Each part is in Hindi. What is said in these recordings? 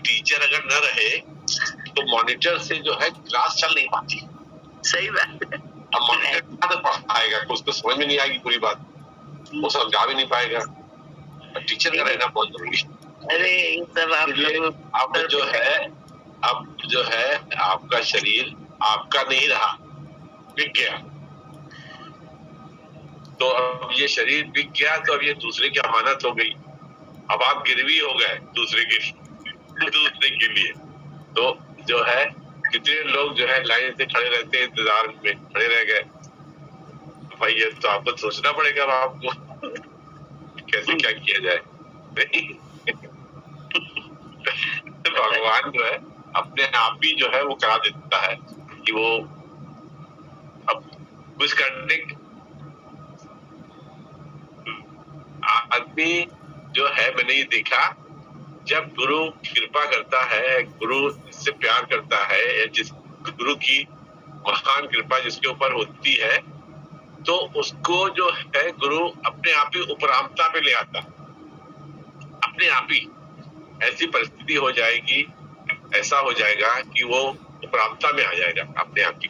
टीचर अगर न रहे तो मॉनिटर से जो है क्लास चल नहीं पाती। सही बात है। अब मॉनिटर पढ़ाएगा, उसको समझ में नहीं आएगी पूरी बात, वो समझा भी नहीं पाएगा। टीचर का रहना बहुत जरूरी है। अरे ये सब आप लोग अब जो है आपका शरीर आपका नहीं रहा, बिक गया। तो अब ये शरीर बिक गया तो अब ये दूसरे की अमानत हो गई। अब आप गिरवी हो गए दूसरे के लिए। तो जो है कितने लोग जो है लाइन से खड़े रहते हैं, इंतजार में खड़े रह गए। भाई ये तो आपको सोचना पड़ेगा आपको कैसे क्या किया जाए। तो भगवान जो है अपने आप ही जो है वो करा देता है कि वो अब कुछ करने। आदमी जो है, मैंने ये देखा, जब गुरु कृपा करता है, गुरु जिससे प्यार करता है, या जिस गुरु की महान कृपा जिसके ऊपर होती है, तो उसको जो है गुरु अपने आप ही उपरामता पे ले आता। अपने आप ही ऐसी परिस्थिति हो जाएगी, ऐसा हो जाएगा कि वो उपरामता में आ जाएगा अपने आप ही।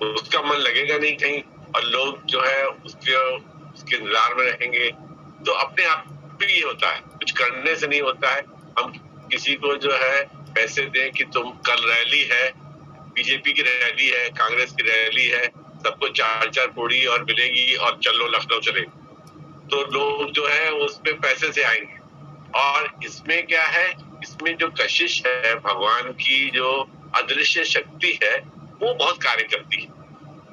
उसका मन लगेगा नहीं कहीं, और लोग जो है उसके इंतजार में रहेंगे। तो अपने आप ही ये होता है, कुछ करने से नहीं होता है। हम किसी को जो है पैसे दें कि तुम कल रैली है, बीजेपी की रैली है, कांग्रेस की रैली है, सबको 4-4 पूड़ी और मिलेगी और चलो लखनऊ चले, तो लोग जो है उसमें पैसे से आएंगे। और इसमें क्या है, इसमें जो कशिश है, भगवान की जो अदृश्य शक्ति है वो बहुत कार्य करती है।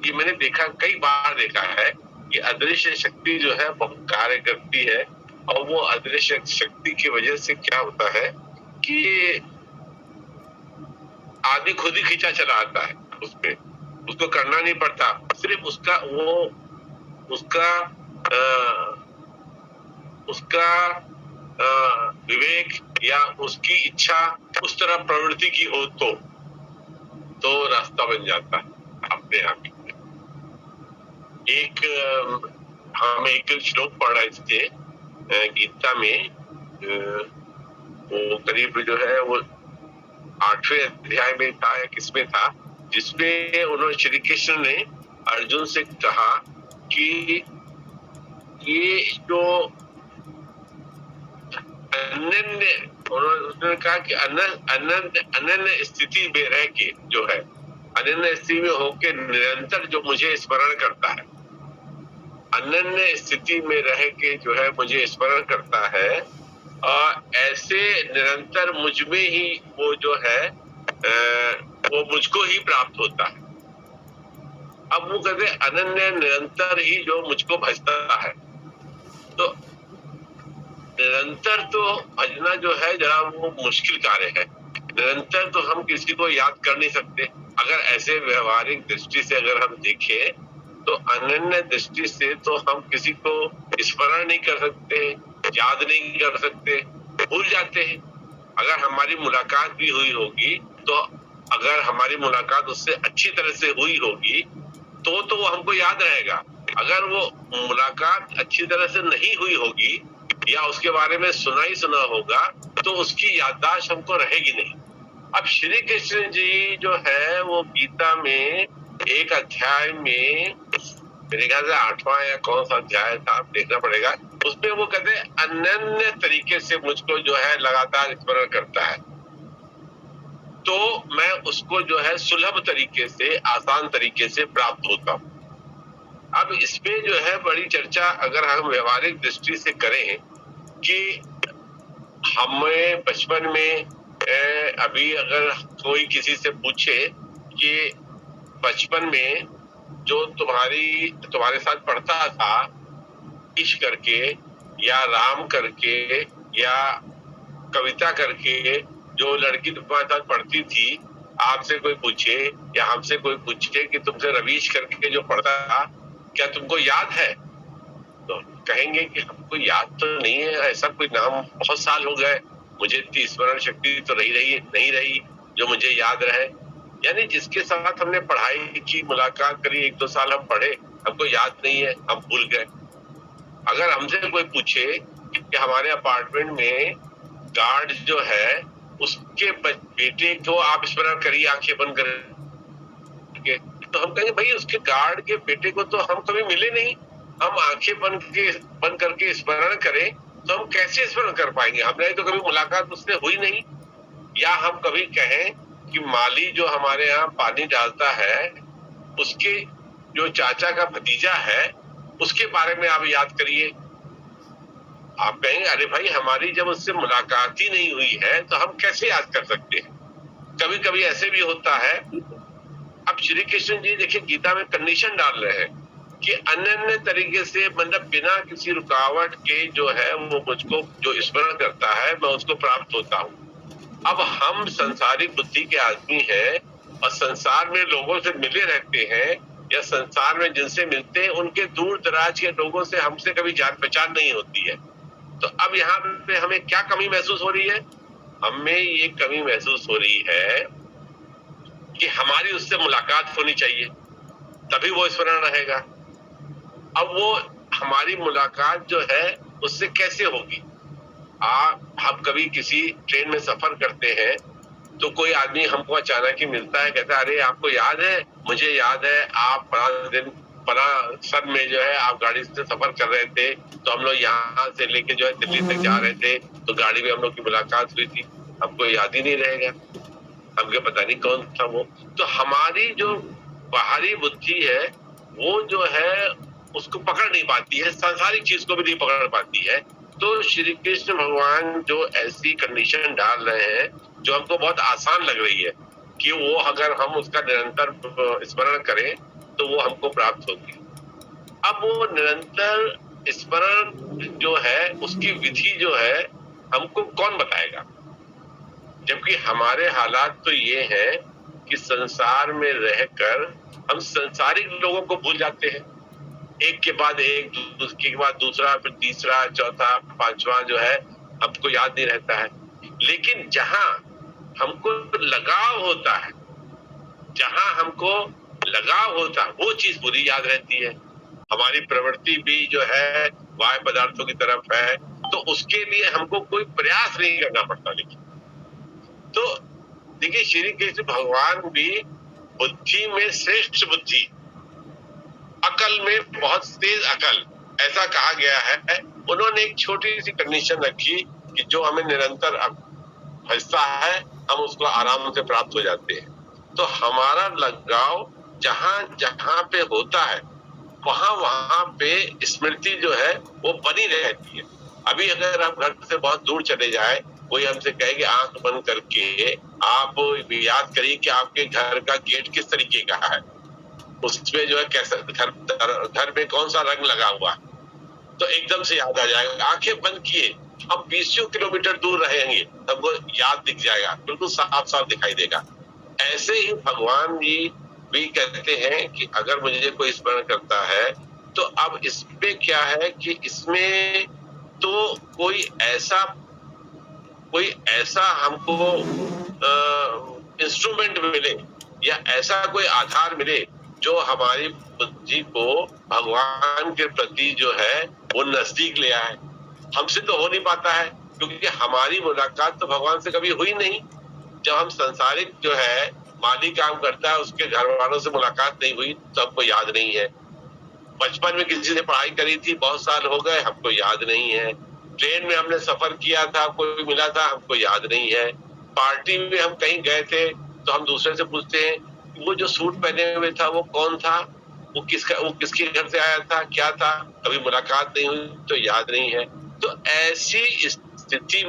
ये मैंने देखा, कई बार देखा है कि अदृश्य शक्ति जो है बहुत कार्य करती है। और वो अदृश्य शक्ति की वजह से क्या होता है कि आदमी खुद ही खींचा चला आता है उसपे, उसको करना नहीं पड़ता, सिर्फ उसका विवेक या उसकी इच्छा उस तरह प्रवृत्ति की हो तो रास्ता बन जाता है अपने आप ही। हम एक श्लोक पढ़ रहे थे गीता में, वो करीब जो है वो 8वें अध्याय में था या किसमें था, जिसमें उन्होंने श्री कृष्ण ने अर्जुन से कहा कि ये जो उन्होंने कहा कि अनन्य स्थिति में रह के जो है, अनन्य स्थिति में होके निरंतर जो मुझे स्मरण करता है, अनन्य स्थिति में रह के जो है मुझे स्मरण करता है, और ऐसे निरंतर मुझ में ही वो जो है वो मुझको ही प्राप्त होता है। अब वो कहते अनन्य निरंतर ही जो मुझको भजता है। तो निरंतर तो भजना जो है जरा वो मुश्किल कार्य है। निरंतर तो हम किसी को याद कर नहीं सकते। अगर ऐसे व्यवहारिक दृष्टि से अगर हम देखें तो अनन्य दृष्टि से तो हम किसी को स्मरण नहीं कर सकते, याद नहीं कर सकते, भूल जाते हैं। अगर हमारी मुलाकात भी हुई होगी तो अगर हमारी मुलाकात उससे अच्छी तरह से हुई होगी तो वो हमको याद रहेगा। अगर वो मुलाकात अच्छी तरह से नहीं हुई होगी या उसके बारे में सुना ही सुना होगा तो उसकी याददाश्त हमको रहेगी नहीं। अब श्री कृष्ण जी जो है वो गीता में एक अध्याय में, मेरे ख्याल से 8वां या कौन सा अध्याय था देखना पड़ेगा, उसमें वो कहते हैं अनन्य तरीके से मुझको जो है लगातार स्मरण करता है, तो मैं उसको जो है सुलभ तरीके से, आसान तरीके से प्राप्त होता हूँ। अब इसमें जो है बड़ी चर्चा अगर हम व्यवहारिक दृष्टि से करें कि हमें बचपन में अभी अगर कोई किसी से पूछे कि बचपन में जो तुम्हारे साथ पढ़ता था ईश करके या राम करके या कविता करके जो लड़की तुम्हारे साथ पढ़ती थी, आपसे कोई पूछे या हमसे कोई पूछे कि तुमसे रवीश करके जो पढ़ता था क्या तुमको याद है, तो कहेंगे कि हमको याद तो नहीं है, ऐसा कोई नाम, बहुत साल हो गए, मुझे इतनी स्मरण शक्ति तो नहीं रही जो मुझे याद रहे। यानी जिसके साथ हमने पढ़ाई की, मुलाकात करी, 1-2 साल हम पढ़े, हमको याद नहीं है, हम भूल गए। अगर हमसे कोई पूछे कि हमारे अपार्टमेंट में गार्ड जो है उसके बेटे को आप स्मरण करिए आंखें बंद करके, तो हम कहेंगे भाई उसके गार्ड के बेटे को तो हम कभी मिले नहीं, हम आंखें बंद करके स्मरण करें तो हम कैसे स्मरण कर पाएंगे? हमने तो कभी मुलाकात उससे हुई नहीं। या हम कभी कहें कि माली जो हमारे यहाँ पानी डालता है, उसके जो चाचा का भतीजा है, उसके बारे में आप याद करिए। आप कहेंगे अरे भाई हमारी जब उससे मुलाकात ही नहीं हुई है तो हम कैसे याद कर सकते हैं? कभी कभी ऐसे भी होता है। अब श्री कृष्ण जी देखिए गीता में कंडीशन डाल रहे हैं कि अन्य तरीके से, मतलब बिना किसी रुकावट के जो है वो मुझको जो स्मरण करता है मैं उसको प्राप्त होता हूँ। अब हम संसारिक बुद्धि के आदमी हैं और संसार में लोगों से मिले रहते हैं, या संसार में जिनसे मिलते हैं उनके दूर दराज के लोगों से हमसे कभी जान पहचान नहीं होती है। तो अब यहाँ पे हमें क्या कमी महसूस हो रही है? हमें ये कमी महसूस हो रही है कि हमारी उससे मुलाकात होनी चाहिए, तभी वो स्मरण रहेगा। अब वो हमारी मुलाकात जो है उससे कैसे होगी? हम कभी किसी ट्रेन में सफर करते हैं तो कोई आदमी हमको अचानक ही मिलता है, कहता है अरे आपको याद है, मुझे याद है आप फला सन में जो है आप गाड़ी से सफर कर रहे थे, तो हम लोग यहाँ से लेके जो है दिल्ली तक जा रहे थे, तो गाड़ी में हम लोग की मुलाकात हुई थी। हमको याद ही नहीं रहेगा, हमको पता नहीं कौन था वो। तो हमारी जो बाहरी बुद्धि है वो जो है उसको पकड़ नहीं पाती है, सांसारिक चीज को भी नहीं पकड़ पाती है। तो श्री कृष्ण भगवान जो ऐसी कंडीशन डाल रहे हैं जो हमको बहुत आसान लग रही है कि वो अगर हम उसका निरंतर स्मरण करें तो वो हमको प्राप्त होगी। अब वो निरंतर स्मरण जो है उसकी विधि जो है हमको कौन बताएगा? जबकि हमारे हालात तो ये हैं कि संसार में रहकर हम संसारिक लोगों को भूल जाते हैं, एक के बाद एक, उसके बाद दूसरा, फिर तीसरा, चौथा, पांचवा जो है हमको याद नहीं रहता है। लेकिन जहां हमको लगाव होता है, जहां हमको लगाव होता है वो चीज पूरी याद रहती है। हमारी प्रवृत्ति भी जो है बाह्य पदार्थों की तरफ है, तो उसके लिए हमको कोई प्रयास नहीं करना पड़ता। लेकिन तो देखिए श्री कृष्ण भगवान भी बुद्धि में श्रेष्ठ बुद्धि, अकल में बहुत तेज अकल, ऐसा कहा गया है। उन्होंने एक छोटी सी कंडीशन रखी कि जो हमें निरंतर हिस्सा है हम उसको आराम से प्राप्त हो जाते हैं। तो हमारा लगाव जहां जहां पे होता है वहां वहां पे स्मृति जो है वो बनी रहती है। अभी अगर हम घर से बहुत दूर चले जाए, कोई हमसे कहे कि आंख बंद करके आप याद करिए कि आपके घर का गेट किस तरीके का है, उसमें जो है कैसा घर में कौन सा रंग लगा हुआ है, तो एकदम से याद आ जाएगा। आंखें बंद किए, हम 20 किलोमीटर दूर रहेंगे, हमको याद दिख जाएगा, बिल्कुल साफ साफ दिखाई देगा। ऐसे ही भगवान जी भी कहते हैं कि अगर मुझे कोई स्मरण करता है तो अब इसमें क्या है कि इसमें तो कोई ऐसा हमको इंस्ट्रूमेंट मिले या ऐसा कोई आधार मिले जो हमारी बुद्धि को भगवान के प्रति जो है वो नजदीक ले आए। हमसे तो हो नहीं पाता है क्योंकि हमारी मुलाकात तो भगवान से कभी हुई नहीं। जब हम संसारिक जो है माली काम करता है उसके घर वालों से मुलाकात नहीं हुई तो हमको याद नहीं है। बचपन में किसी से पढ़ाई करी थी, बहुत साल हो गए, हमको याद नहीं है। ट्रेन में हमने सफर किया था, कोई मिला था, हमको याद नहीं है। पार्टी में हम कहीं गए थे तो हम दूसरे से पूछते हैं वो जो सूट पहने हुए था वो कौन था, वो किसके घर से आया था, क्या था, कभी मुलाकात नहीं हुई तो याद नहीं है। तो ऐसी स्थिति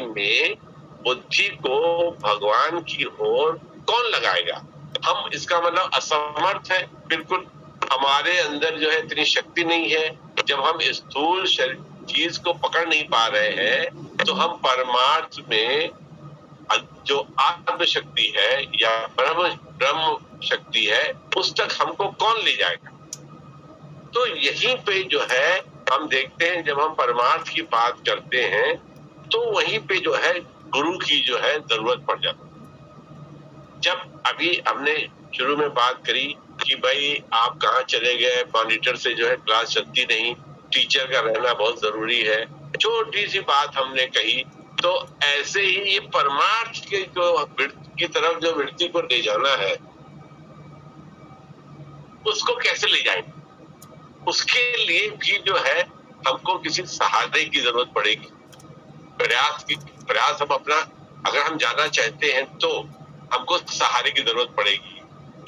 में बुद्धि को भगवान की ओर कौन लगाएगा? हम इसका मतलब असमर्थ है, बिल्कुल हमारे अंदर जो है इतनी शक्ति नहीं है। जब हम स्थूल चीज को पकड़ नहीं पा रहे हैं तो हम परमार्थ में जो आत्म शक्ति है या ब्रह्म शक्ति है उस तक हमको कौन ले जाएगा? तो यहीं पे जो है हम देखते हैं जब हम परमार्थ की बात करते हैं तो वहीं पे जो है गुरु की जो है जरूरत पड़ जाती है। जब अभी हमने शुरू में बात करी कि भाई आप कहाँ चले गए, मॉनिटर से जो है क्लास चलती नहीं, टीचर का रहना बहुत जरूरी है, छोटी सी बात हमने कही तो ऐसे ही ये परमार्थ के जो की तरफ जो वृत्ति को ले जाना है, उसको कैसे ले जाएंगे? उसके लिए भी जो है हमको किसी सहारे की जरूरत पड़ेगी। प्रयास हम अपना अगर हम जाना चाहते हैं तो हमको सहारे की जरूरत पड़ेगी।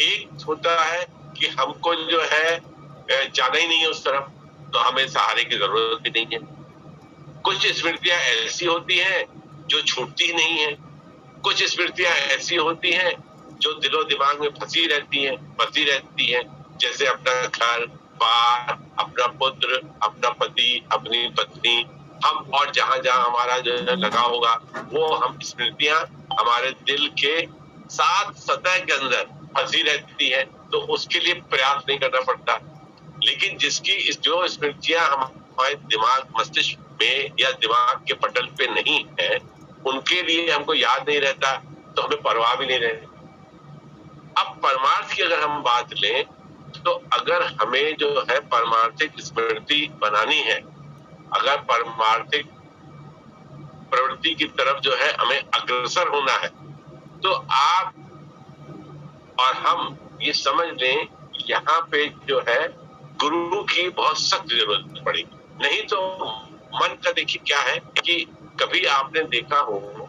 एक होता है कि हमको जो है जाना ही नहीं है उस तरफ, तो हमें सहारे की जरूरत भी नहीं है। कुछ स्मृतियां ऐसी होती हैं जो छूटती नहीं है, कुछ स्मृतियां ऐसी होती हैं जो दिलो दिमाग में फंसी रहती हैं, जैसे अपना घर बार, अपना पुत्र, अपना पति, अपनी पत्नी, हम और जहां जहां हमारा जो है लगा होगा, वो हम स्मृतियां हमारे दिल के साथ सतह के अंदर फंसी रहती है, तो उसके लिए प्रयास नहीं करना पड़ता। लेकिन जिसकी जो स्मृतियां हमारे दिमाग मस्तिष्क में या दिमाग के पटल पे नहीं है, उनके लिए हमको याद नहीं रहता, तो हमें परवाह भी नहीं रहती। अब परमार्थ की अगर हम बात लें, तो अगर हमें जो है परमार्थिक स्मृति बनानी है, अगर परमार्थिक प्रवृत्ति की तरफ जो है हमें अग्रसर होना है, तो आप और हम ये समझ लें, यहाँ पे जो है गुरु की बहुत सख्त जरूरत पड़ेगी। नहीं तो मन का देखिए क्या है कि कभी आपने देखा हो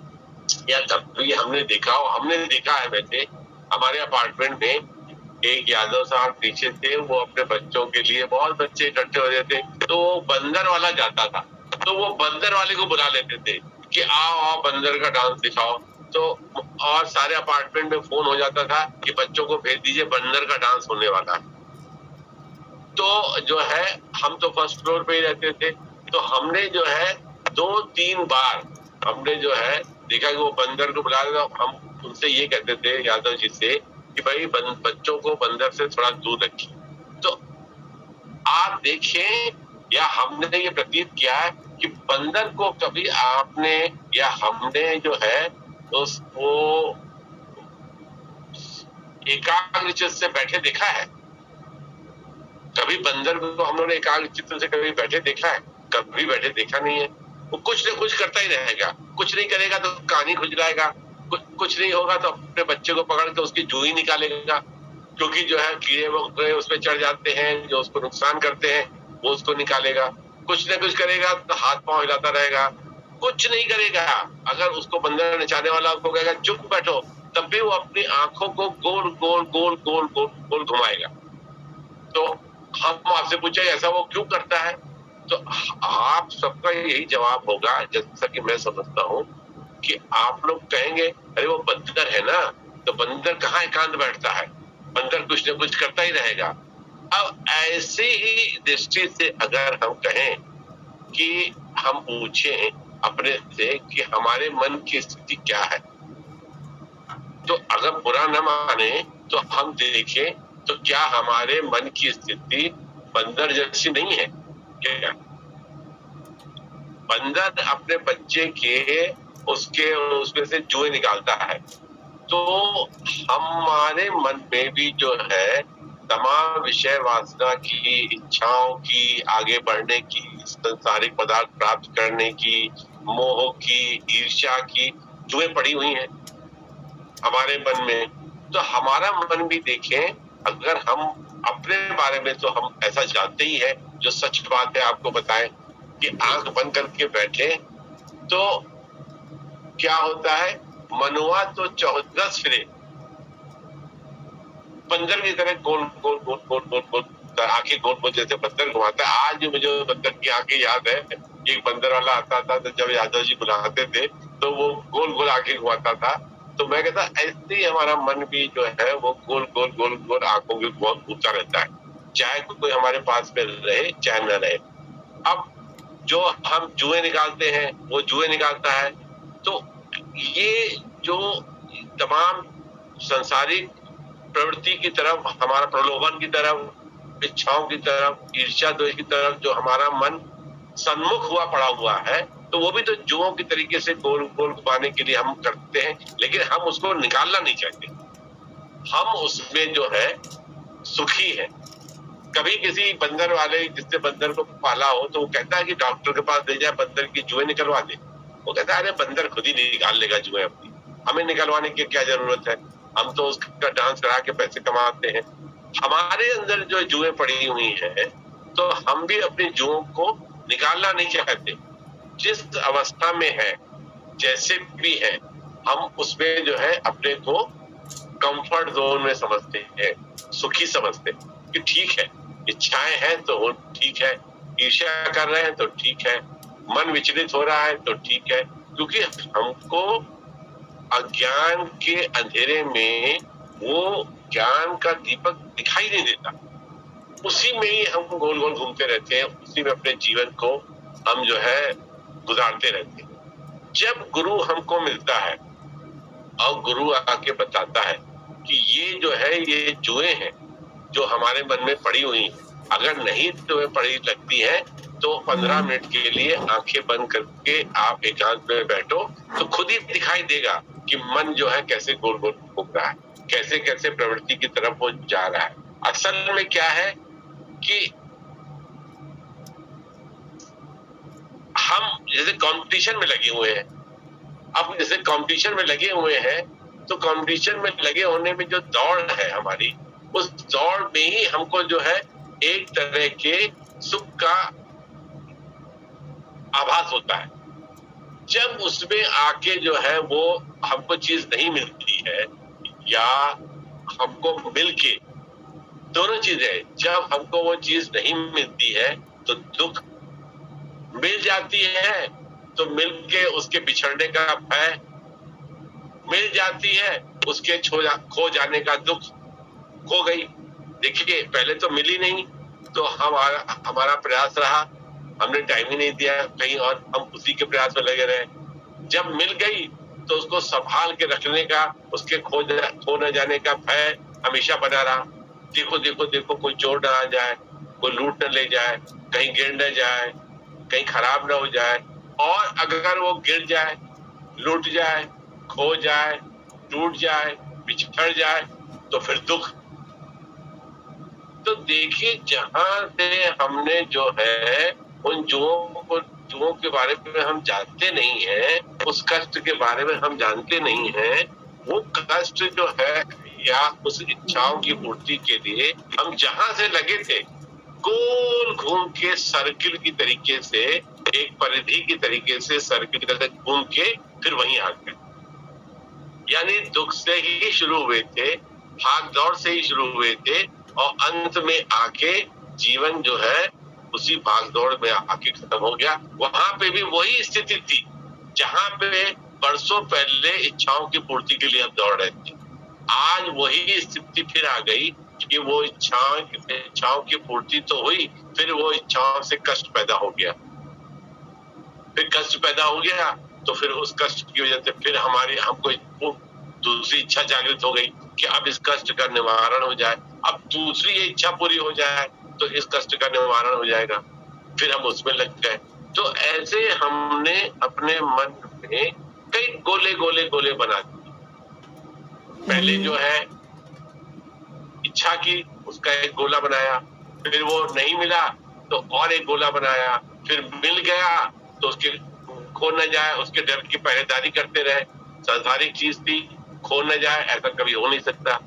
या कभी हमने देखा हो, हमने देखा है वैसे हमारे अपार्टमेंट में एक यादव साहब पीछे थे, वो अपने बच्चों के लिए बहुत बच्चे इकट्ठे हो रहे थे, तो वो बंदर वाला जाता था, तो वो बंदर वाले को बुला लेते थे कि आओ बंदर का डांस दिखाओ। तो और सारे अपार्टमेंट में फोन हो जाता था कि बच्चों को भेज दीजिए, बंदर का डांस होने वाला है। तो जो है हम तो फर्स्ट फ्लोर पे ही रहते थे, तो हमने जो है 2-3 बार हमने जो है देखा कि वो बंदर को बुला रहे, हम उनसे ये कहते थे यादव जी से कि भाई बच्चों को बंदर से थोड़ा दूर रखिए। तो आप देखें या हमने ये प्रतीत किया है कि बंदर को कभी आपने या हमने जो है उसको एकाग्रचित्त से बैठे देखा है? कभी बंदर को हम लोगों ने एकाग्रचित्त से कभी बैठे देखा है? कभी बैठे देखा नहीं है। वो कुछ न कुछ करता ही रहेगा, कुछ नहीं करेगा तो कहानी खुजलाएगा, कुछ नहीं होगा तो अपने बच्चे को पकड़ के उसकी जूही निकालेगा, क्योंकि जो है कीड़े वगैरह उस पर चढ़ जाते हैं जो उसको नुकसान करते हैं, वो उसको निकालेगा। कुछ न कुछ करेगा तो हाथ पांव हिलाता रहेगा, कुछ नहीं करेगा। अगर उसको बंदर नचाने वाला उसको कहेगा चुप बैठो, तब भी वो अपनी आंखों को गोल गोल गोल गोल गोल गोल घुमाएगा। तो हम आपसे पूछे ऐसा वो क्यों करता है, तो आप सबका यही जवाब होगा, जैसा कि मैं समझता हूँ कि आप लोग कहेंगे अरे वो बंदर है ना, तो बंदर कहाँ एकांत बैठता है, बंदर कुछ न कुछ करता ही रहेगा। अब ऐसी ही दृष्टि से अगर हम कहें कि हम पूछें अपने से कि हमारे मन की स्थिति क्या है, तो अगर बुरा न माने तो हम देखें तो क्या हमारे मन की स्थिति बंदर जैसी नहीं है क्या? बंदर अपने बच्चे के उसमें से जुए निकालता है, तो हमारे मन में भी जो है तमाम विषय वासना की, इच्छाओं की, आगे बढ़ने की, संसारिक पदार्थ प्राप्त करने की, मोह की, ईर्ष्या की जुए पड़ी हुई हैं हमारे मन में। तो हमारा मन भी देखें, अगर हम अपने बारे में तो हम ऐसा जानते ही है, जो सच बात है आपको बताएं कि आंख बंद करके बैठे तो क्या होता है, मनुआ तो 14 फिरे बंदर की तरह गोल गोल गोल गोल गोल गोल आंखें गोल गोल जैसे बंदर घुमाता है। आज मुझे बंदर की आंखें याद है, एक बंदर वाला आता था तो जब यादव जी बुलाते थे तो वो गोल गोल आंखें घुमाता था। तो मैं कहता ऐसे ही हमारा मन भी जो है वो गोल गोल गोल गोल आंखों की बहुत घूमता रहता है, चाहे कोई हमारे पास में रहे चाहे न रहे। अब जो हम जुए निकालते हैं वो जुए निकालता है, तो ये जो तमाम संसारिक प्रवृत्ति की तरफ, हमारा प्रलोभन की तरफ, इच्छाओं की तरफ, ईर्ष्या द्वेष की तरफ जो हमारा मन सन्मुख हुआ पड़ा हुआ है, तो वो भी तो जुओं की तरीके से गोल गोल घुमाने के लिए हम करते हैं, लेकिन हम उसको निकालना नहीं चाहते। हम उसमें जो है सुखी है। कभी किसी बंदर वाले जिससे बंदर को पाला हो तो वो कहता है कि डॉक्टर के पास ले जाए, बंदर की जुएं निकलवा दे, वो कहता है अरे बंदर खुद ही निकाल लेगा जुए अपनी, हमें निकलवाने की क्या जरूरत है, हम तो उसका डांस करा के पैसे कमाते हैं। हमारे अंदर जो जुए पड़ी हुई है तो हम भी अपनी जुओं को निकालना नहीं चाहते। जिस अवस्था में है, जैसे भी है, हम उसमें जो है अपने को कंफर्ट जोन में समझते हैं, सुखी समझते हैं कि ठीक है, इच्छाएं हैं तो वो ठीक है, ईर्ष्या कर रहे हैं तो ठीक है, मन विचलित हो रहा है तो ठीक है, क्योंकि हमको अज्ञान के अंधेरे में वो ज्ञान का दीपक दिखाई नहीं देता, उसी में ही हम गोल गोल घूमते रहते हैं, उसी में अपने जीवन को हम जो है गुजारते रहते हैं। जब गुरु हमको मिलता है और गुरु आके बताता है कि ये जो है ये जुए हैं जो हमारे मन में पड़ी हुई है, अगर नहीं तुम्हें पड़ी लगती है तो 15 मिनट के लिए आंखें बंद करके आप एकांत में बैठो तो खुद ही दिखाई देगा कि मन जो है कैसे गोल गोल घूम रहा है, कैसे कैसे प्रवृत्ति की तरफ वो जा रहा है। असल में क्या है कि हम जैसे कंपटीशन में लगे हुए हैं, अब जैसे कंपटीशन में लगे हुए हैं तो कंपटीशन में लगे होने में जो दौड़ है हमारी, उस दौड़ में ही हमको जो है एक तरह के सुख का आभास होता है। जब उसमें आके जो है वो हमको चीज नहीं मिलती है या हमको मिलके, दोनों चीजें, जब हमको वो चीज नहीं मिलती है तो दुख, मिल जाती है तो मिलके उसके बिछड़ने का भय, मिल जाती है उसके खो जाने का दुख, खो गई। देखिए पहले तो मिली नहीं तो हमारा प्रयास रहा, हमने टाइम ही नहीं दिया कहीं और, हम उसी के प्रयास में लगे रहे। जब मिल गई तो उसको संभाल के रखने का, उसके खो न जाने का भय हमेशा बना रहा। देखो देखो देखो कोई चोर न आ जाए, कोई लूट न ले जाए, कहीं गिर न जाए, कहीं खराब न हो जाए, और अगर वो गिर जाए, लूट जाए, खो जाए, टूट जाए, बिछड़ जाए तो फिर दुख। तो देखिए जहां से हमने जो है उन जुओं के बारे में हम जानते नहीं हैं, उस कष्ट के बारे में हम जानते नहीं हैं, वो कष्ट जो है या उस इच्छाओं की पूर्ति के लिए हम जहां से लगे थे, गोल घूम के सर्किल की तरीके से, एक परिधि की तरीके से सर्किल की तरह घूम के फिर वहीं आ गए। यानी दुख से ही शुरू हुए थे, भाग दौड़ से ही शुरू हुए थे, और अंत में आके जीवन जो है उसी भाग दौड़ में आके खत्म हो गया। वहां पे भी वही स्थिति थी जहां पे बरसों पहले इच्छाओं की पूर्ति के लिए हम दौड़ रहे थे। आज वही स्थिति फिर आ गई कि वो इच्छाओं की पूर्ति तो हुई, फिर वो इच्छाओं से कष्ट पैदा हो गया, फिर कष्ट पैदा हो गया तो फिर उस कष्ट की वजह से फिर हमको दूसरी इच्छा जागृत हो गई कि अब इस कष्ट का निवारण हो जाए, अब दूसरी ये इच्छा पूरी हो जाए तो इस कष्ट का निवारण हो जाएगा, फिर हम उसमें लग गए। तो ऐसे हमने अपने मन में कई गोले गोले गोले बना दिए। पहले जो है इच्छा की, उसका एक गोला बनाया, फिर वो नहीं मिला तो और एक गोला बनाया, फिर मिल गया तो उसके खो न जाए उसके डर की पहरेदारी करते रहे। सांसारिक चीज थी, खो न जाए ऐसा कभी हो नहीं सकता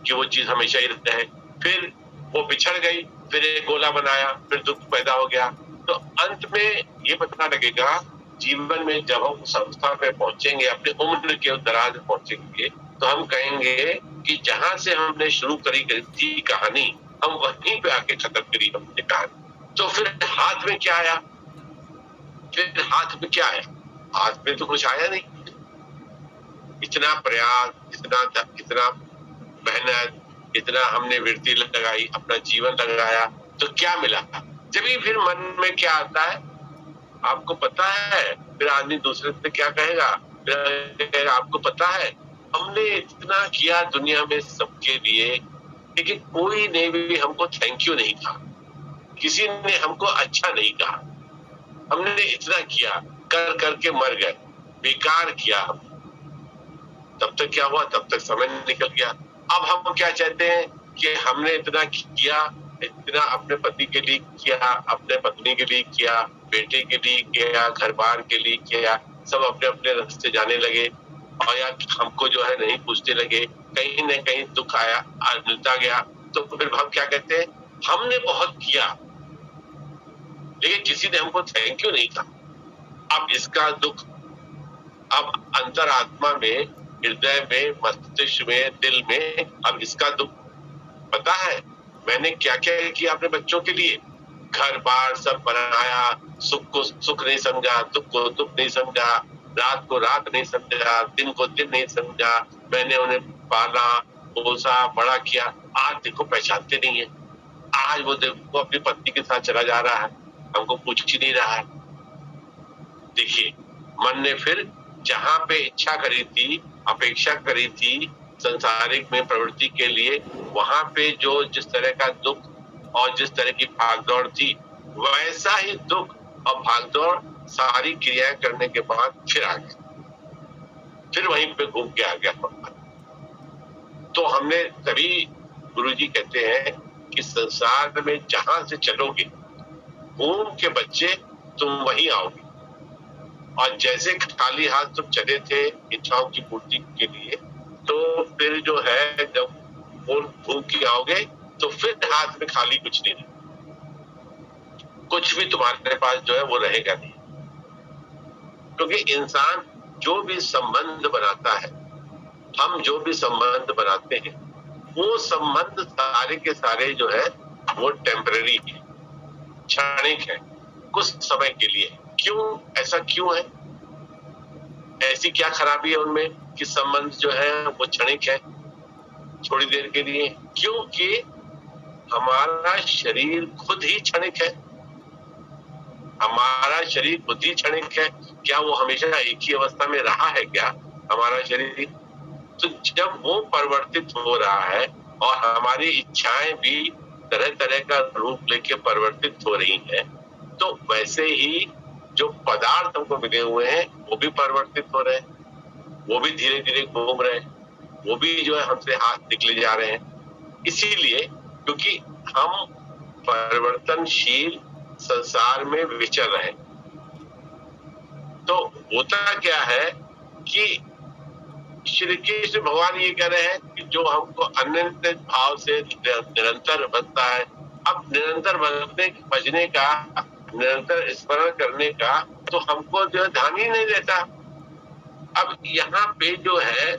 कि वो चीज हमेशा ही रहे। फिर वो बिछड़ गई, फिर एक गोला बनाया, फिर दुख पैदा हो गया। तो अंत में ये पता लगेगा जीवन में जब हम उस अवस्था पे पहुंचेंगे, अपने उम्र के दराज में पहुंचेंगे, तो हम कहेंगे कि जहां से हमने शुरू करी थी कहानी, हम वहीं पे आके खत्म करी हमने कहानी। तो फिर हाथ में क्या आया? फिर हाथ में क्या आया? हाथ में तो कुछ आया नहीं। इतना प्रयास, इतना मेहनत, इतना हमने वृत्ति लगाई, अपना जीवन लगाया, तो क्या मिला? जब भी फिर मन में क्या आता है आपको पता है, फिर आदमी दूसरे से क्या कहेगा, फिर आपको पता है हमने इतना किया दुनिया में सबके लिए, लेकिन कोई ने भी हमको थैंक यू नहीं कहा, किसी ने हमको अच्छा नहीं कहा। हमने इतना किया, कर करके मर गए, बेकार किया हम। तब तक क्या हुआ? तब तक समय निकल गया। अब हम क्या चाहते हैं कि हमने इतना किया, इतना अपने पति के लिए किया, अपने पत्नी के लिए किया, बेटे के लिए किया, घर बार के लिए किया, सब अपने अपने रास्ते जाने लगे और या हमको जो है नहीं पूछने लगे, कहीं न कहीं दुख आया, मिलता गया, तो फिर हम क्या कहते हैं, हमने बहुत किया लेकिन किसी ने हमको थैंक यू नहीं कहा। अब इसका दुख अब अंतरात्मा में, हृदय में, मस्तिष्क में, दिल में, अब इसका दुख पता है मैंने क्या क्या किया अपने बच्चों के लिए, घर बार सब बनाया, सुख को सुख नहीं समझा, दुख को दुख नहीं समझा, रात को रात नहीं समझा, दिन को दिन नहीं समझा, मैंने उन्हें पाला पोसा बड़ा किया, आज देखो पहचानते नहीं है, आज वो देखो अपनी पत्नी के साथ चला जा रहा है, हमको पूछ ही नहीं रहा है। देखिए मन ने फिर जहां पे इच्छा करी थी, अपेक्षा करी थी संसारिक में प्रवृत्ति के लिए, वहां पे जो जिस तरह का दुख और जिस तरह की भागदौड़ थी, वैसा ही दुख और भागदौड़ सारी क्रियाएं करने के बाद फिर आ गया, फिर वहीं पे घूम के आ गया। तो हमने तभी गुरुजी कहते हैं कि संसार में जहां से चलोगे घूम के बच्चे तुम वहीं आओगे, और जैसे खाली हाथ तुम चले थे इच्छाओं की पूर्ति के लिए, तो फिर जो है जब घूम के आओगे तो फिर हाथ में खाली कुछ नहीं, कुछ भी तुम्हारे पास जो है वो रहेगा नहीं। क्योंकि इंसान जो भी संबंध बनाता है, हम जो भी संबंध बनाते हैं, वो संबंध सारे के सारे जो है वो टेम्पररी है, क्षणिक है, कुछ समय के लिए। क्यों ऐसा क्यों है? ऐसी क्या खराबी है उनमें कि संबंध जो है वो क्षणिक है, थोड़ी देर के लिए? क्योंकि हमारा शरीर खुद ही क्षणिक है, हमारा शरीर खुद ही क्षणिक है। क्या वो हमेशा एक ही अवस्था में रहा है क्या हमारा शरीर? तो जब वो परिवर्तित हो रहा है और हमारी इच्छाएं भी तरह तरह का रूप लेके परिवर्तित हो रही हैं, तो वैसे ही जो पदार्थ हमको मिले हुए हैं वो भी परिवर्तित हो रहे हैं, वो भी धीरे धीरे घूम रहे हैं, वो भी जो है हमसे हाथ निकले जा रहे हैं। इसीलिए क्योंकि हम परिवर्तनशील संसार में विचर रहे, तो होता क्या है कि श्री कृष्ण भगवान ये कह रहे हैं कि जो हमको अनंत भाव से निरंतर बनता है, अब निरंतर बजने का, निरंतर स्मरण करने का तो हमको जो है ध्यान ही नहीं देता। अब यहाँ पे जो है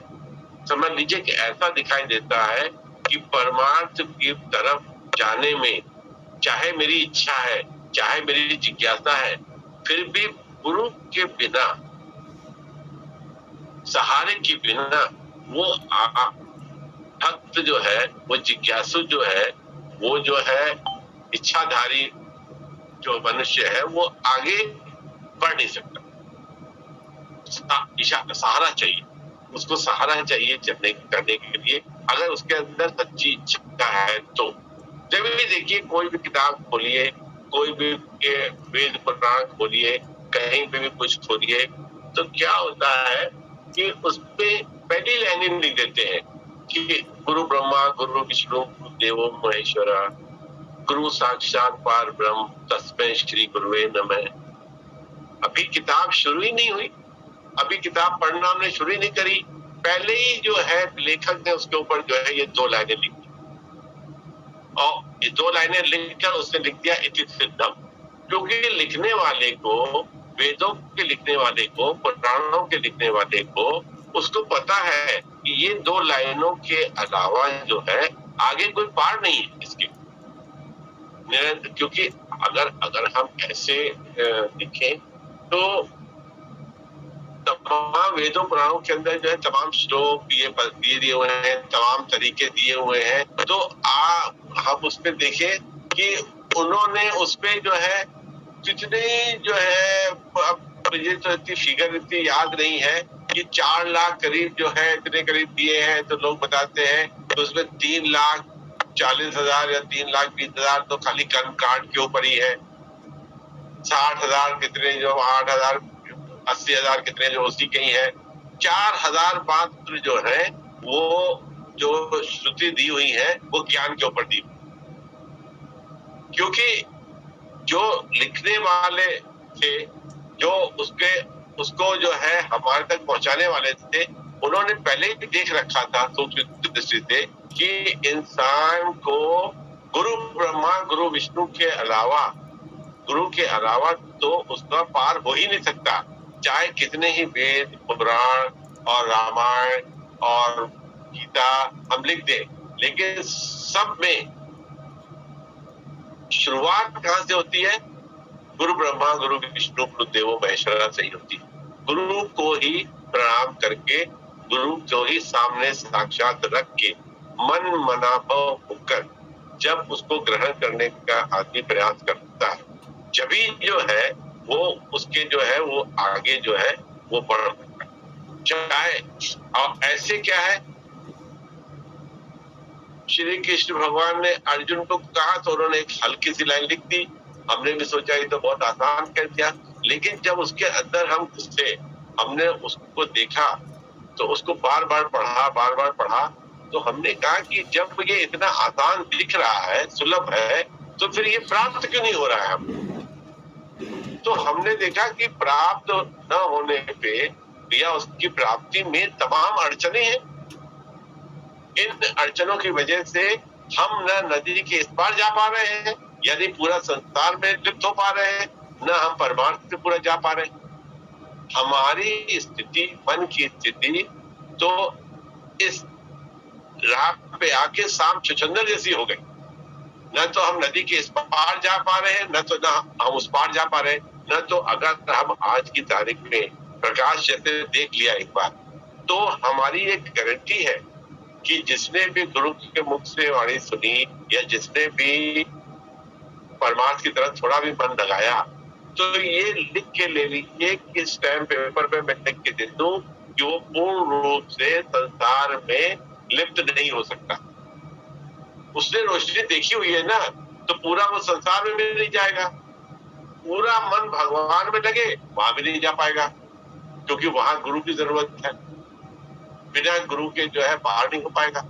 समझ लीजिए कि ऐसा दिखाई देता है कि परमार्थ की तरफ जाने में चाहे मेरी इच्छा है, चाहे मेरी जिज्ञासा है, फिर भी गुरु के बिना, सहारे के बिना वो भक्त जो है, वो जिज्ञासु जो है, वो जो है इच्छाधारी जो मनुष्य है, वो आगे बढ़ नहीं सकता। सहारा चाहिए उसको, सहारा चाहिए चलने करने के लिए, अगर उसके अंदर सच्ची इच्छा है तो। जब भी देखिए कोई भी किताब खोलिए, कोई भी वेद पुराण खोलिए, कहीं पे भी कुछ खोलिए, तो क्या होता है कि उसपे पहली लाइन लिख देते हैं कि गुरु ब्रह्मा गुरु विष्णु गुरु देवो महेश्वरा, गुरु साक्षात पार ब्रह्म तस्मै श्री गुरुवे नमः। अभी किताब शुरू ही नहीं हुई, अभी किताब पढ़ना हमने शुरू ही नहीं करी, पहले ही जो है लेखक ने उसके ऊपर जो है ये 2 लाइनें लिख दी, और ये 2 लाइनें लिखकर उसने लिख दिया इति सिद्धम। क्योंकि लिखने वाले को, वेदों के लिखने वाले को, पुराणों के लिखने वाले को, उसको पता है कि ये 2 लाइनों के अलावा जो है आगे कोई पार नहीं है इसके। क्योंकि अगर हम ऐसे लिखें तो तमाम वेदों पुराणों के अंदर जो है तमाम श्लोक दिए हुए हैं, तमाम तरीके दिए हुए हैं, तो हम उसमें देखें कि उन्होंने उसपे जो है कितने जो है, मुझे तो इतनी फिगर इतनी याद नहीं है कि 4 लाख करीब जो है इतने करीब दिए हैं, तो लोग बताते हैं तो उसमें 3,40,000 या 3,20,000 तो खाली कर्मकांड के ऊपर ही है, 60,000 कितने जो 8,000 80,000 कितने जो उसी के ही है, 4,000 मात्र जो है वो जो श्रुति दी हुई है वो ज्ञान के ऊपर दी। क्योंकि जो लिखने वाले थे, जो उसको जो है हमारे तक पहुंचाने वाले थे, उन्होंने पहले ही देख रखा था सूक्ष्म दृष्टि से कि इंसान को गुरु ब्रह्मा गुरु विष्णु के अलावा, गुरु के अलावा तो उसका पार हो ही नहीं सकता। चाहे कितने ही वेद पुराण और रामायण और गीता हम लिख दें, लेकिन सब में शुरुआत कहाँ से होती है? गुरु ब्रह्मा गुरु विष्णु गुरु देवो महेश्वरा से ही होती है। गुरु को ही प्रणाम करके, गुरु को ही सामने साक्षात रख के मन मनाभव होकर जब उसको ग्रहण करने का आदमी प्रयास करता है, जभी जो है वो उसके जो है वो आगे जो है वो बढ़ सकता है। चाहे और ऐसे क्या है, श्री कृष्ण भगवान ने अर्जुन को कहा तो उन्होंने एक हल्की सी लाइन लिख दी। हमने भी सोचा ये तो बहुत आसान कर दिया, लेकिन जब उसके अंदर हम घुसे, हमने उसको देखा तो उसको बार बार पढ़ा तो हमने कहा कि जब ये इतना आसान दिख रहा है, सुलभ है, तो फिर ये प्राप्त क्यों नहीं हो रहा है हम? तो हमने देखा कि प्राप्त न होने पे या उसकी प्राप्ति में तमाम अड़चने हैं। इन अड़चनों की वजह से हम न नदी के इस पार जा पा रहे हैं, यानी पूरा संसार में लिप्त हो पा रहे हैं, न हम परमार्थ से पूरा जा पा रहे हैं। हमारी स्थिति, मन की स्थिति तो इस राह पे आके शाम छुछंदर जैसी हो गई। न तो हम नदी के इस पार जा पा रहे हैं, न तो न हम उस पार जा पा रहे हैं, न तो अगर हम आज की तारीख में प्रकाश जैसे देख लिया एक बार, तो हमारी एक गारंटी है कि जिसने भी गुरु के मुख से वाणी सुनी या जिसने भी परमार्थ की तरफ थोड़ा भी मन लगाया, तो ये लिख के ले लीजिए कि स्टैम्प पेपर पे मैं लिख के दे दूं कि वो पूर्ण रूप से संसार में लिप्त नहीं हो सकता। उसने रोशनी देखी हुई है ना, तो पूरा वो संसार में मिल नहीं जाएगा। पूरा मन भगवान में लगे, वहां भी नहीं जा पाएगा, क्योंकि वहां गुरु की जरूरत है। बिना गुरु के जो है बाहर नहीं हो पाएगा।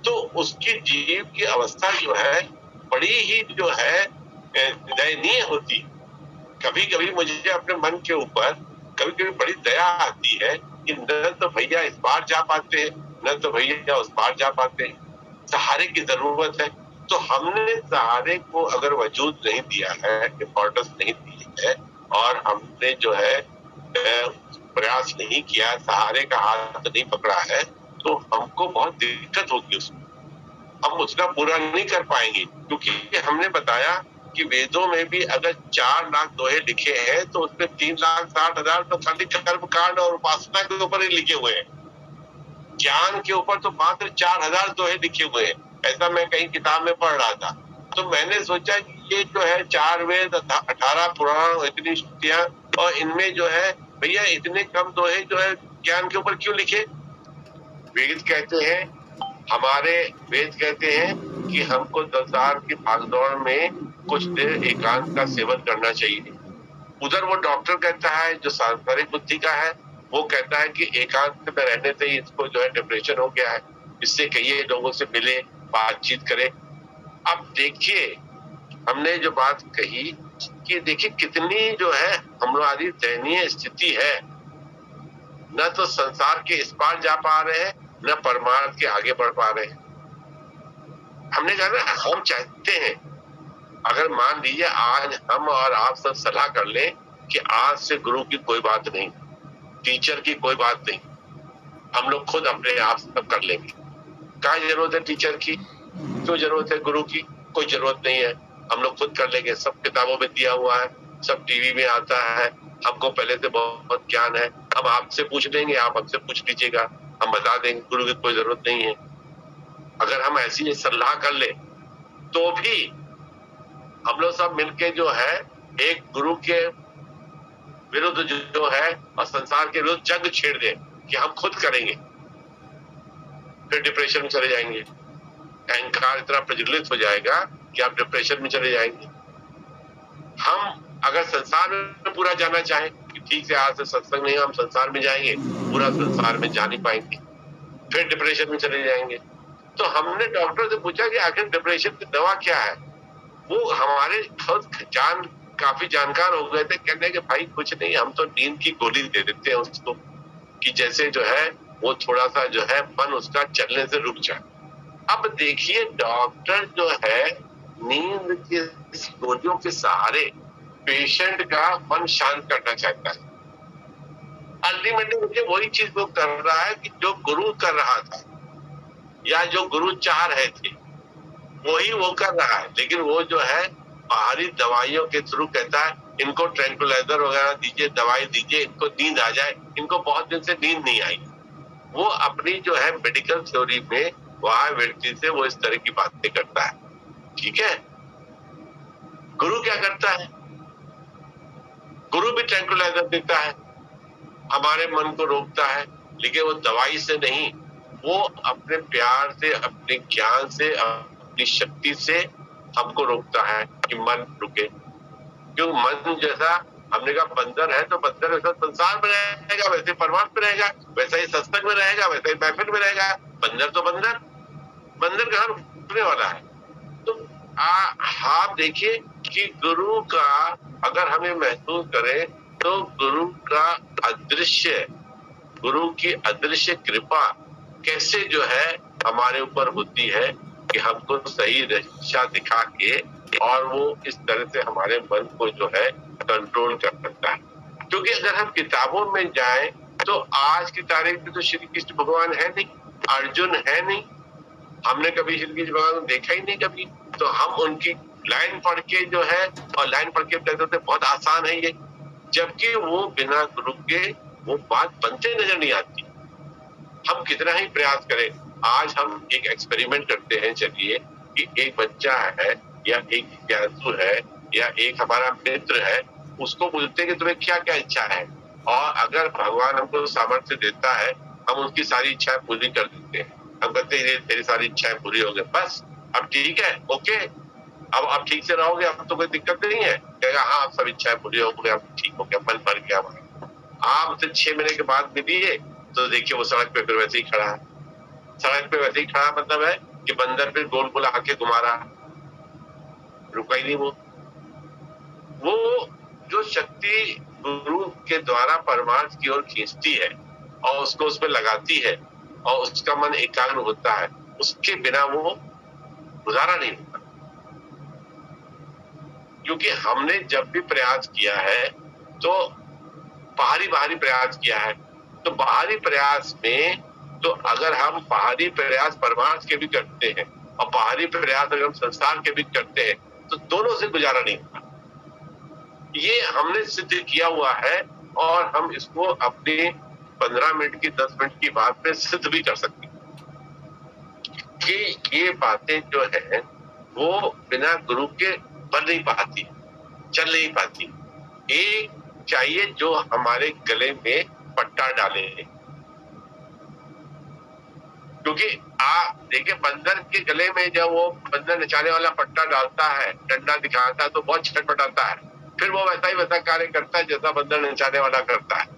तो उसकी जीव की अवस्था जो है बड़ी ही जो है दयनीय होती। कभी कभी मुझे अपने मन के ऊपर कभी कभी बड़ी दया आती है कि न तो भैया इस पार जा पाते हैं, न तो भैया उस पार जा पाते हैं। सहारे की जरूरत है। तो हमने सहारे को अगर वजूद नहीं दिया है, इम्पोर्टेंस नहीं दी है, और हमने जो है प्रयास नहीं किया, सहारे का हाथ नहीं पकड़ा है, तो हमको बहुत दिक्कत होगी उसमें। हम उतना पूरा नहीं कर पाएंगे, क्योंकि हमने बताया कि वेदों में भी अगर 4 लाख दोहे लिखे हैं तो उसमें 3,60,000 तो खाली कर्म कांड और उपासना के ऊपर ही लिखे हुए हैं। ज्ञान के ऊपर तो मात्र 4,000 दोहे लिखे हुए हैं। ऐसा मैं कहीं किताब में पढ़ रहा था। तो मैंने सोचा कि ये जो है 4 वेद, 18 पुराण, इतनी श्रुतियां, और इनमें जो है भैया इतने कम दोहे जो है ज्ञान के ऊपर क्यों लिखे? वेद कहते हैं, हमारे वेद कहते हैं कि हमको संसार की भागदौड़ में कुछ देर एकांत का सेवन करना चाहिए। उधर वो डॉक्टर कहता है जो सांसारिक बुद्धि का है, वो कहता है कि एकांत में रहने से ही इसको जो है डिप्रेशन हो गया है, इससे कहिए लोगों से मिले, बातचीत करें। अब देखिए हमने जो बात कही कि देखिए कितनी जो है हमारी दयनीय स्थिति है। न तो संसार के इस पार जा पा रहे हैं, न परमार्थ के आगे बढ़ पा रहे हैं। हमने कहा ना, हम चाहते हैं अगर मान लीजिए आज हम और आप सब सलाह कर लें कि आज से गुरु की कोई बात नहीं, टीचर की कोई बात नहीं, हम लोग खुद अपने आप सब कर लेंगे। क्या जरूरत है टीचर की? क्यों जरूरत है गुरु की? कोई जरूरत नहीं है, हम लोग खुद कर लेंगे। सब किताबों में दिया हुआ है, सब टीवी में आता है, हमको पहले से बहुत ज्ञान है। हम आपसे पूछ लेंगे, आप हमसे पूछ लीजिएगा, हम बता देंगे। गुरु की कोई जरूरत नहीं है। अगर हम ऐसी सलाह कर ले तो भी हम लोग सब मिलके जो है एक गुरु के विरुद्ध जो है और संसार के विरुद्ध जंग छेड़ दें कि हम खुद करेंगे, फिर डिप्रेशन में चले जाएंगे। अहंकार इतना प्रज्वलित हो जाएगा कि आप डिप्रेशन में चले जाएंगे। हम अगर संसार में पूरा जाना चाहें कि ठीक से आज से सत्संग नहीं, हम संसार में जाएंगे, पूरा संसार में जा नहीं पाएंगे, फिर डिप्रेशन में चले जाएंगे। तो हमने डॉक्टर से पूछा कि आखिर डिप्रेशन की दवा क्या है? वो हमारे खुद जान काफी जानकार हो गए थे, कहने के भाई कुछ नहीं, हम तो नींद की गोली दे देते हैं उसको कि जैसे जो है वो थोड़ा सा जो है मन उसका चलने से रुक जाए। अब देखिए डॉक्टर जो है नींद की गोलियों के सहारे पेशेंट का मन शांत करना चाहता है। अल्टीमेटली मुझे वही चीज वो कर रहा है कि जो गुरु कर रहा था या जो गुरु चाह रहे थे वही वो कर रहा है, लेकिन वो जो है बाहरी दवाइयों के थ्रू कहता है इनको ट्रैंकुलाइजर वगैरह दीजिए, दवाई दीजिए, इनको नींद आ जाए। इनको बहुत दिन से नींद नहीं आई। वो अपनी जो है मेडिकल थ्योरी में वहां व्यक्ति से वो इस तरह की बातें करता है। ठीक है, गुरु क्या करता है? गुरु भी ट्रैंकुलाइजर देता है, हमारे मन को रोकता है, लेकिन वो दवाई से नहीं, वो अपने प्यार से, अपने ज्ञान से, अपनी शक्ति से हमको रोकता है कि मन रुके। क्यों? मन जैसा हमने कहा बंदर है तो बंदर वैसा संसार में रहेगा, वैसे परमार्थ में रहेगा, वैसा ही सत्संग में रहेगा, वैसा ही महफिल में रहेगा। बंदर तो बंदर, बंदर कहाँ रुकने वाला है? तो आप देखिए कि गुरु का अगर हमें महसूस करें तो गुरु का अदृश्य, गुरु की अदृश्य कृपा कैसे जो है हमारे ऊपर होती है कि हमको सही दिशा दिखा के और वो इस तरह से हमारे मन को जो है कंट्रोल कर सकता है। क्योंकि अगर हम किताबों में जाएं तो आज की तारीख में तो श्री कृष्ण भगवान है नहीं, अर्जुन है नहीं, हमने कभी श्री कृष्ण भगवान को देखा ही नहीं कभी। तो हम उनकी लाइन पढ़ के जो है, और लाइन पढ़ के कहते थे बहुत आसान है ये, जबकि वो बिना गुरु के वो बात बनते नजर नहीं आती। हम कितना ही प्रयास करें। आज हम एक एक्सपेरिमेंट करते हैं, चलिए, कि एक बच्चा है या एक जिज्ञासु है या एक हमारा मित्र है, उसको बोलते हैं कि तुम्हें क्या क्या इच्छा है, और अगर भगवान हमको सामर्थ्य देता है हम उसकी सारी इच्छाएं पूरी कर देते हैं। हम कहते हैं तेरी सारी इच्छाएं पूरी हो गई, बस अब ठीक है, ओके, अब ठीक से रहोगे, अब तो कोई दिक्कत नहीं है। कहेगा हाँ अब सब इच्छाएं पूरी हो गई, अब ठीक हो गया, मन भर गया हमारा। आप 6 महीने के बाद मिलिए तो देखिए वो सड़क पे फिर वैसे ही खड़ा है। सड़क पे वैसे ही खड़ा मतलब है कि बंदर फिर गोल गोल आके घुमा रहा, रुका ही नहीं वो जो शक्ति गुरु के द्वारा परमार्थ की ओर खींचती है और उसको उसमें लगाती है और उसका मन एकाग्र होता है, उसके बिना वो गुजारा नहीं होता। क्योंकि हमने जब भी प्रयास किया है तो बाहरी प्रयास किया है, तो बाहरी प्रयास में तो अगर हम बाहरी प्रयास परमार्थ के भी करते हैं और बाहरी प्रयास अगर हम संसार के भी करते हैं तो दोनों से गुजारा नहीं होता। ये हमने सिद्ध किया हुआ है और हम इसको अपनी 15 मिनट की 10 मिनट की बात में सिद्ध भी कर सकते हैं कि ये बातें जो है वो बिना गुरु के बन नहीं पाती, चल नहीं पाती। एक चाहिए जो हमारे गले में पट्टा डाले, क्योंकि आप देखिए बंदर के गले में जब वो बंदर नचाने वाला पट्टा डालता है, डंडा दिखाता है तो बहुत छटपटाता है, फिर वो वैसा कार्य करता है जैसा बंदर नचाने वाला करता है।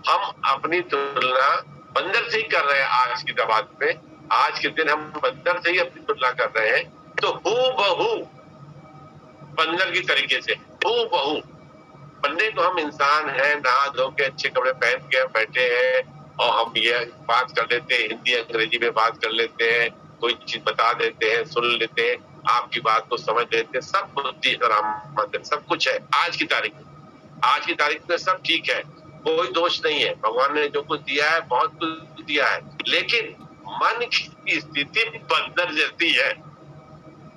हम अपनी तुलना बंदर से ही कर रहे हैं आज की जमात में, आज के दिन हम बंदर से ही अपनी तुलना कर रहे हैं। तो हूबहू बंदर की तरीके से हूबहू बनने को हम इंसान हैं, नहा धो के अच्छे कपड़े पहन के बैठे हैं और हम ये बात कर लेते हैं, हिंदी अंग्रेजी में बात कर लेते हैं, कोई चीज बता देते हैं, सुन लेते हैं, आपकी बात को समझ लेते हैं, सब बुद्धि सब कुछ है आज की तारीख में। आज की तारीख में सब ठीक है, कोई दोष नहीं है, भगवान ने जो कुछ दिया है बहुत कुछ दिया है, लेकिन मन की स्थिति बंदर जैसी है।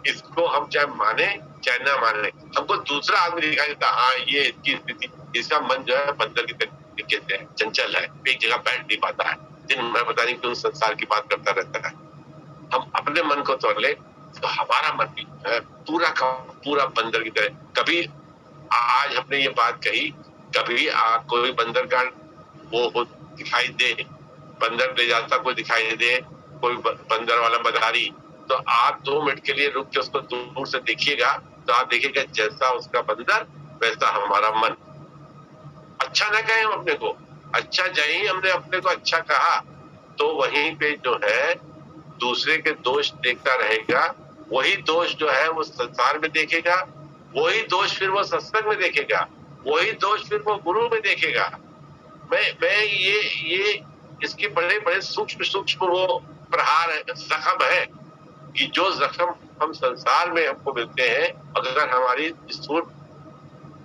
इसको हम चाहे माने चाहे ना माने, हमको दूसरा आदमी दिखाई देता हाँ ये इसकी स्थिति, इसका मन जो है बंदर की तरीके से चंचल है, एक जगह बैठ नहीं पाता है, दिन भर पता नहीं क्यों संसार की बात करता रहता है। हम अपने मन को तोड़ ले तो हमारा मन भी पूरा का पूरा बंदर की तरह। कभी आज हमने ये बात कही, कभी कोई बंदर का वो दिखाई दे, बंदर ले जाता कोई दिखाई दे, कोई बंदर वाला मदारी, तो आप 2 मिनट के लिए रुक के उसको दूर से देखिएगा तो आप देखिएगा जैसा उसका बंदर वैसा हमारा मन। अच्छा ना कहें हम अपने को, अच्छा जही हमने अपने को अच्छा कहा तो वहीं पे जो है दूसरे के दोष देखता रहेगा, वही दोष जो है वो संसार में देखेगा वही दोष फिर वो सत्संग में देखेगा, वही दोष फिर वो गुरु में देखेगा। मैं ये इसकी बड़े बड़े सूक्ष्म सूक्ष्म वो प्रहार है, जख्म है कि जो जख्म हम संसार में हमको मिलते हैं, अगर हमारी स्थूल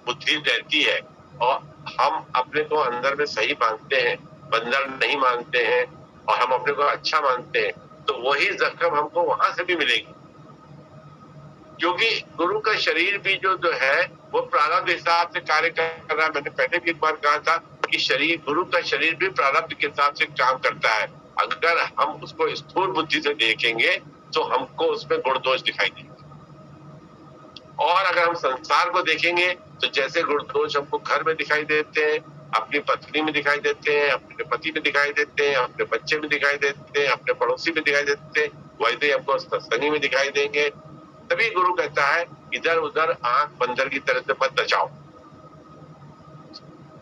बुद्धि रहती है और हम अपने को अंदर में सही मानते हैं, बंदर नहीं मानते हैं और हम अपने को अच्छा मानते हैं, तो वही जख्म हमको वहां से भी मिलेगी। क्योंकि गुरु का शरीर भी जो है वो प्रारब्ध हिसाब से कार्य कर रहा है। मैंने पहले भी एक बार कहा था कि शरीर, गुरु का शरीर भी प्रारब्ध के हिसाब से काम करता है। अगर हम उसको स्थूल बुद्धि से देखेंगे तो हमको उसमें गुण दोष दिखाई देंगे, और अगर हम संसार को देखेंगे तो जैसे गुण दोष हमको घर में दिखाई देते हैं, अपनी पत्नी में दिखाई देते हैं, अपने पति में दिखाई देते हैं, अपने बच्चे में दिखाई देते हैं, अपने पड़ोसी में दिखाई देते हैं, वैसे ही हमको सत्संगी में दिखाई देंगे। तभी गुरु कहता है इधर उधर आंख बंदर की तरह से मत नचाओ।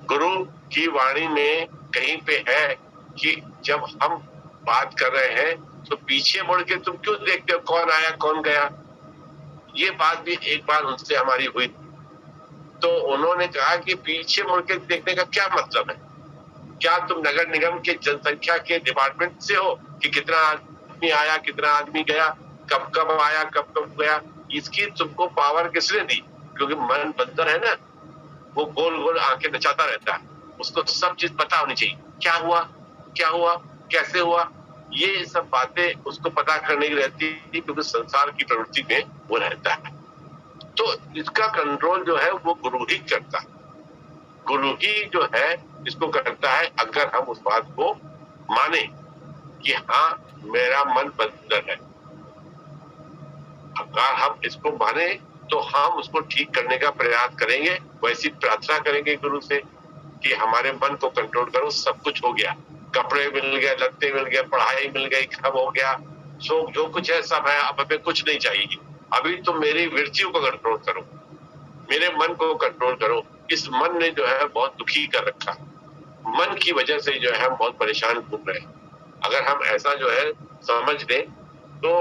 गुरु की वाणी में कहीं पे है कि जब हम बात कर रहे हैं तो पीछे मुड़ के तुम क्यों देखते हो कौन आया कौन गया। ये बात भी एक बार उनसे हमारी हुई, तो उन्होंने कहा कि पीछे मुड़ के देखने का क्या मतलब है? क्या तुम नगर निगम के जनसंख्या के डिपार्टमेंट से हो कि कितना आदमी आया कितना आदमी गया, कब कब आया कब कब गया? इसकी तुमको पावर किसने दी? क्योंकि मन बंदर है ना, वो गोल गोल आंखें नचाता रहता है, उसको सब चीज पता होनी चाहिए, क्या हुआ कैसे हुआ, ये सब बातें उसको पता करने की रहती है, क्योंकि संसार की प्रवृत्ति में वो रहता है। तो इसका कंट्रोल जो है वो गुरु ही करता है, गुरु ही जो है इसको करता है। अगर हम उस बात को माने कि हाँ मेरा मन बंदर है, अगर हम इसको माने तो हम उसको ठीक करने का प्रयास करेंगे, वैसी प्रार्थना करेंगे गुरु से कि हमारे मन को कंट्रोल करो। सब कुछ हो गया, कपड़े मिल गए, लत्ते मिल गए, पढ़ाई मिल गई, सब हो गया, सो जो कुछ है सब है, अब हमें कुछ नहीं चाहिए। अभी तो मेरी वृत्तियों को कंट्रोल करो, मेरे मन को कंट्रोल करो। इस मन ने जो है बहुत दुखी कर रखा, मन की वजह से जो है हम बहुत परेशान घूम रहे हैं। अगर हम ऐसा जो है समझ लें तो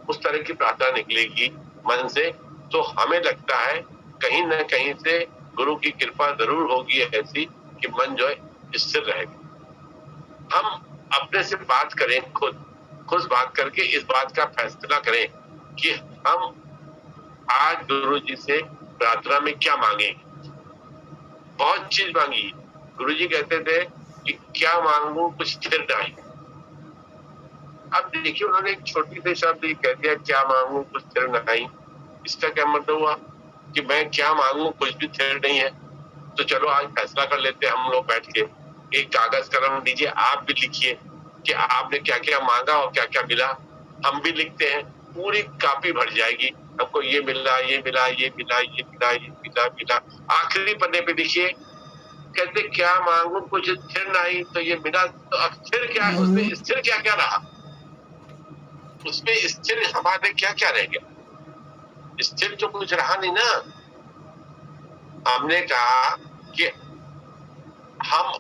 उस तरह की प्रार्थना निकलेगी मन से, तो हमें लगता है कहीं ना कहीं से गुरु की कृपा जरूर होगी ऐसी कि मन जो है स्थिर रहेगा। हम अपने से बात करें, खुद बात करके इस बात का फैसला करें कि हम आज गुरु जी से प्रार्थना में क्या मांगे। बहुत चीज मांगी, गुरु जी कहते थे कि क्या मांगू कुछ स्थिर नहीं। अब देखिए उन्होंने एक छोटी सी शब्द ये कह दिया, क्या मांगू कुछ स्थिर नहीं। इसका क्या मतलब हुआ कि मैं क्या मांगू कुछ भी स्थिर नहीं है। तो चलो आज फैसला कर लेते हैं हम लोग बैठ के, एक कागज कलम दीजिए, आप भी लिखिए कि आपने क्या क्या मांगा और क्या क्या मिला। हम भी लिखते हैं, पूरी कॉपी भर जाएगी, हमको ये मिला ये मिला ये मिला ये मिला ये मिला मिला। आखिरी पन्ने पे लिखिए, कहते क्या मांगू कुछ स्थिर नहीं, तो ये मिला। तो अब स्थिर क्या, उसमें स्थिर क्या क्या रहा, उसमें स्थिर हमारे क्या क्या रह गया? स्थिर तो कुछ रहा नहीं ना। हमने कहा कि हम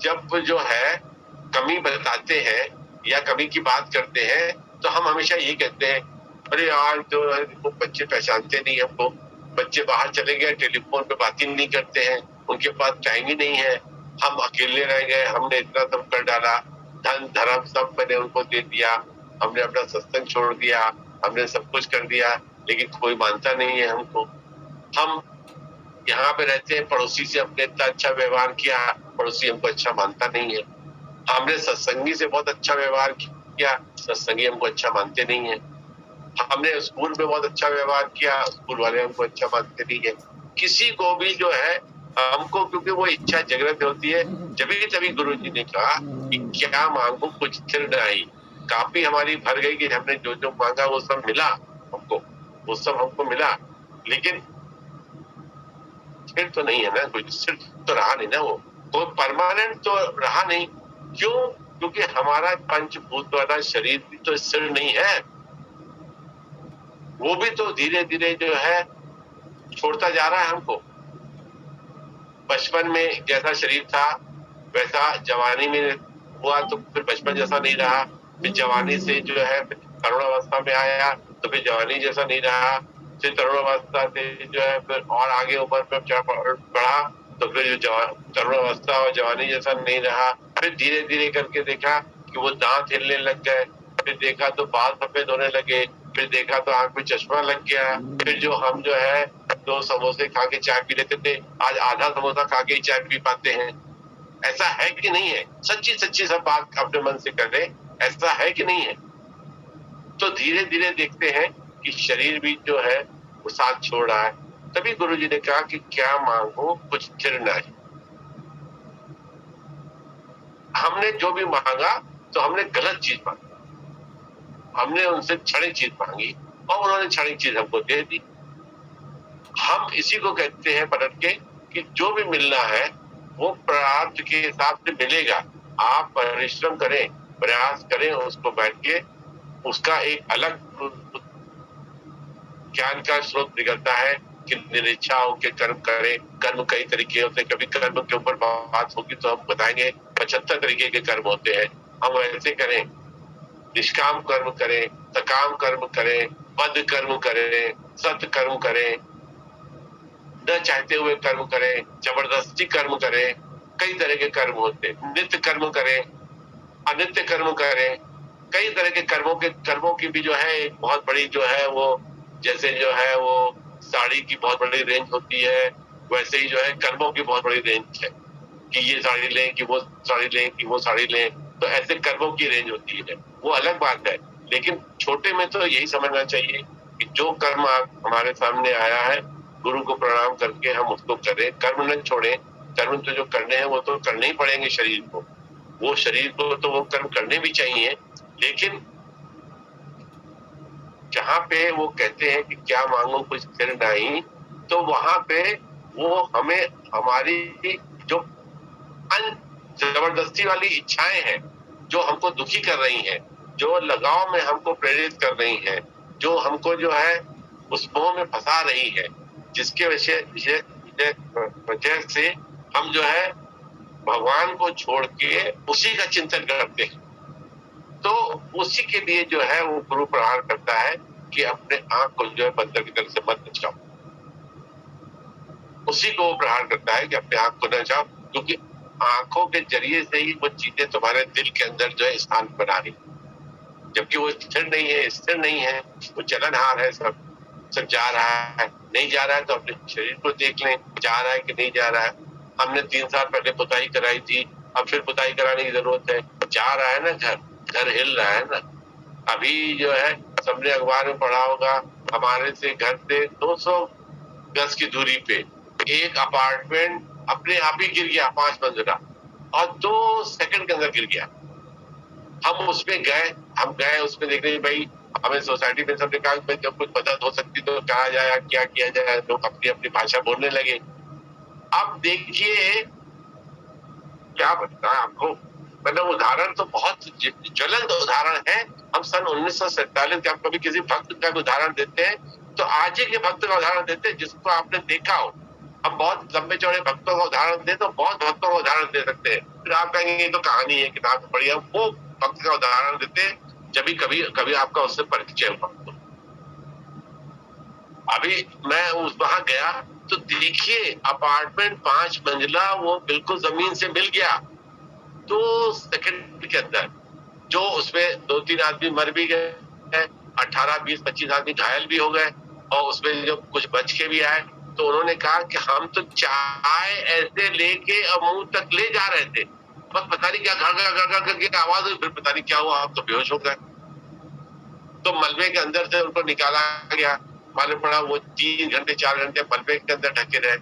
जब जो है कमी बताते हैं या कमी की बात करते हैं तो हम हमेशा यही कहते हैं, अरे यार जो है वो बच्चे पहचानते नहीं हमको, बच्चे बाहर चले गए, टेलीफोन पे बात ही नहीं करते हैं, उनके पास टाइम ही नहीं है, हम अकेले रह गए, हमने इतना सब कर डाला, धन धर्म सब मैंने उनको दे दिया, हमने अपना सत्संग छोड़ दिया, हमने सब कुछ कर दिया, लेकिन कोई मानता नहीं है हमको। हम यहाँ पे रहते हैं, पड़ोसी से हमने इतना अच्छा व्यवहार किया, पड़ोसी हमको अच्छा मानता नहीं है। हमने सत्संगी से बहुत अच्छा व्यवहार किया, सत्संगी हमको अच्छा मानते नहीं है। हमने स्कूल में बहुत अच्छा व्यवहार किया, स्कूल वाले हमको अच्छा मानते नहीं है। किसी को भी जो है हमको, क्योंकि वो इच्छा जागृत होती है, जभी तभी गुरु जी ने कहा कि क्या मांगू कुछ स्थिर नहीं। काफी हमारी भर गई कि हमने जो जो मांगा वो सब मिला हमको, वो सब हमको मिला, लेकिन स्थिर तो नहीं है ना, कुछ स्थिर तो रहा नहीं ना, वो कोई परमानेंट तो रहा नहीं। क्यों? क्योंकि हमारा पंचभूत वाला शरीर भी तो स्थिर नहीं है, वो भी तो धीरे धीरे जो है छोड़ता जा रहा है हमको। बचपन में जैसा शरीर था वैसा जवानी में हुआ तो फिर बचपन जैसा नहीं रहा, फिर जवानी से जो है करुणावस्था में आया तो फिर जवानी जैसा नहीं रहा, फिर तरुणावस्था से जो है फिर और आगे उम्र में बढ़ा तो फिर जो तरुणावस्था और जवानी जैसा नहीं रहा। फिर धीरे धीरे करके देखा कि वो दांत हिलने लग गए, फिर देखा तो बाल सफेद होने लगे, फिर देखा तो आंख में चश्मा लग गया। फिर जो हम जो है 2 समोसे खा के चाय पी लेते थे, आज आधा समोसा खा के ही चाय पी पाते हैं। ऐसा है कि नहीं है? सच्ची सच्ची सब बात अपने मन से कर ले, ऐसा है कि नहीं है? तो धीरे धीरे देखते हैं कि शरीर भी जो है वो साथ छोड़ रहा है। तभी गुरुजी ने कहा कि क्या मांगो कुछ स्थिर नहीं। हमने जो भी मांगा तो हमने गलत चीज मांगी, हमने उनसे क्षणिक चीज मांगी और उन्होंने क्षणिक चीज हमको दे दी। हम इसी को कहते हैं पलट के कि जो भी मिलना है वो प्रारब्ध के हिसाब से मिलेगा। आप परिश्रम करें, प्रयास करें, उसको बैठ के उसका एक अलग ज्ञान का स्रोत निकलता है कि निरीक्षाओं के कर्म करें। कर्म कई तरीके होते हैं, कभी कर्म के ऊपर बात होगी तो हम बताएंगे 75 तरीके के कर्म होते हैं। हम ऐसे करें, निष्काम कर्म करें, सकाम कर्म करें, पद कर्म करें, सत्य कर्म करें, न चाहते हुए कर्म करें, जबरदस्ती कर्म करें। कई तरह के कर्म होते हैं। नित्य कर्म करें, अनित्य कर्म करें। कई तरह के कर्मों की भी जो है एक बहुत बड़ी जो है वो, जैसे जो है वो साड़ी की बहुत बड़ी रेंज होती है, वैसे ही जो है कर्मों की बहुत बड़ी रेंज है कि ये साड़ी लें, कि वो साड़ी लें, कि वो साड़ी लें। तो ऐसे कर्मों की रेंज होती है, वो अलग बात है। लेकिन छोटे में तो यही समझना चाहिए कि जो कर्म हमारे सामने आया है, गुरु को प्रणाम करके हम उसको करें, कर्म न छोड़ें। कर्म तो जो करने हैं वो तो करने ही पड़ेंगे शरीर को, वो शरीर को तो वो कर्म करने भी चाहिए। लेकिन जहाँ पे वो कहते हैं कि क्या मांगो कुछ स्थिर नहीं, तो वहां पे वो हमें हमारी जो जबरदस्ती वाली इच्छाएं हैं, जो हमको दुखी कर रही हैं, जो लगाव में हमको प्रेरित कर रही हैं, जो हमको जो है उस मोह में फंसा रही है, जिसके वजह से हम जो है भगवान को छोड़ के उसी का चिंतन करते हैं। तो उसी के लिए जो है वो गुरु प्रहार करता है कि अपने आंख को जो है बंदर की तरह से मत नचाओ। उसी को वो प्रहार करता है कि अपने आंख को न नचाओ, क्योंकि आंखों के जरिए से ही वो चीजें तुम्हारे दिल के अंदर जो है स्थान बना रही, जबकि वो स्थिर नहीं है, वो चलनहार है। सब जा रहा है, नहीं जा रहा है तो अपने शरीर को देख लें, जा रहा है कि नहीं जा रहा है। हमने 3 साल पहले पुताई कराई थी, अब फिर पुताई कराने की जरूरत है। जा रहा है ना, घर हिल रहा है ना। अभी जो है सबने अखबार में पढ़ा होगा, हमारे से घर से 200 गज की दूरी पे एक अपार्टमेंट अपने आप ही गिर गया, 5 मंजिला, और 2 सेकंड के अंदर गिर गया। हम उसमें गए उसमें देखने, भाई हमें सोसाइटी में सबने कहा जब कुछ मदद हो सकती तो कहा जाए, क्या किया जाए। लोग अपनी अपनी भाषा बोलने लगे। अब देखिए क्या बताएं आपको, मतलब उदाहरण तो बहुत ज्वलंत उदाहरण है। हम सन 1947 के, आप कभी किसी भक्त का उदाहरण देते हैं तो आज ही के भक्त का उदाहरण देते हैं जिसको आपने देखा हो। हम बहुत लंबे चौड़े भक्तों का उदाहरण दे तो बहुत भक्तों का उदाहरण दे सकते हैं, फिर आप कहेंगे ये तो कहानी है, किताब पढ़ी है। वो भक्त का उदाहरण देते हैं जब भी कभी आपका उससे परिचय हुआ। अभी मैं वहां गया तो देखिए अपार्टमेंट 5 मंजिला वो बिल्कुल जमीन से मिल गया 2 सेकंड के अंदर। जो उसमें 2-3 आदमी मर भी गए, 18, 20, 25 आदमी घायल भी हो गए, और उसमें जो कुछ बच के भी आए तो उन्होंने कहा कि हम तो चाय ऐसे लेके मुंह तक ले जा रहे थे, बस पता नहीं क्या घर करके आवाज हुई, फिर पता नहीं क्या हुआ, हम तो बेहोश हो गए। तो मलबे के अंदर से उनको निकाला गया, मालूम पड़ा वो 3 घंटे 4 घंटे मलबे के अंदर ढके रहे,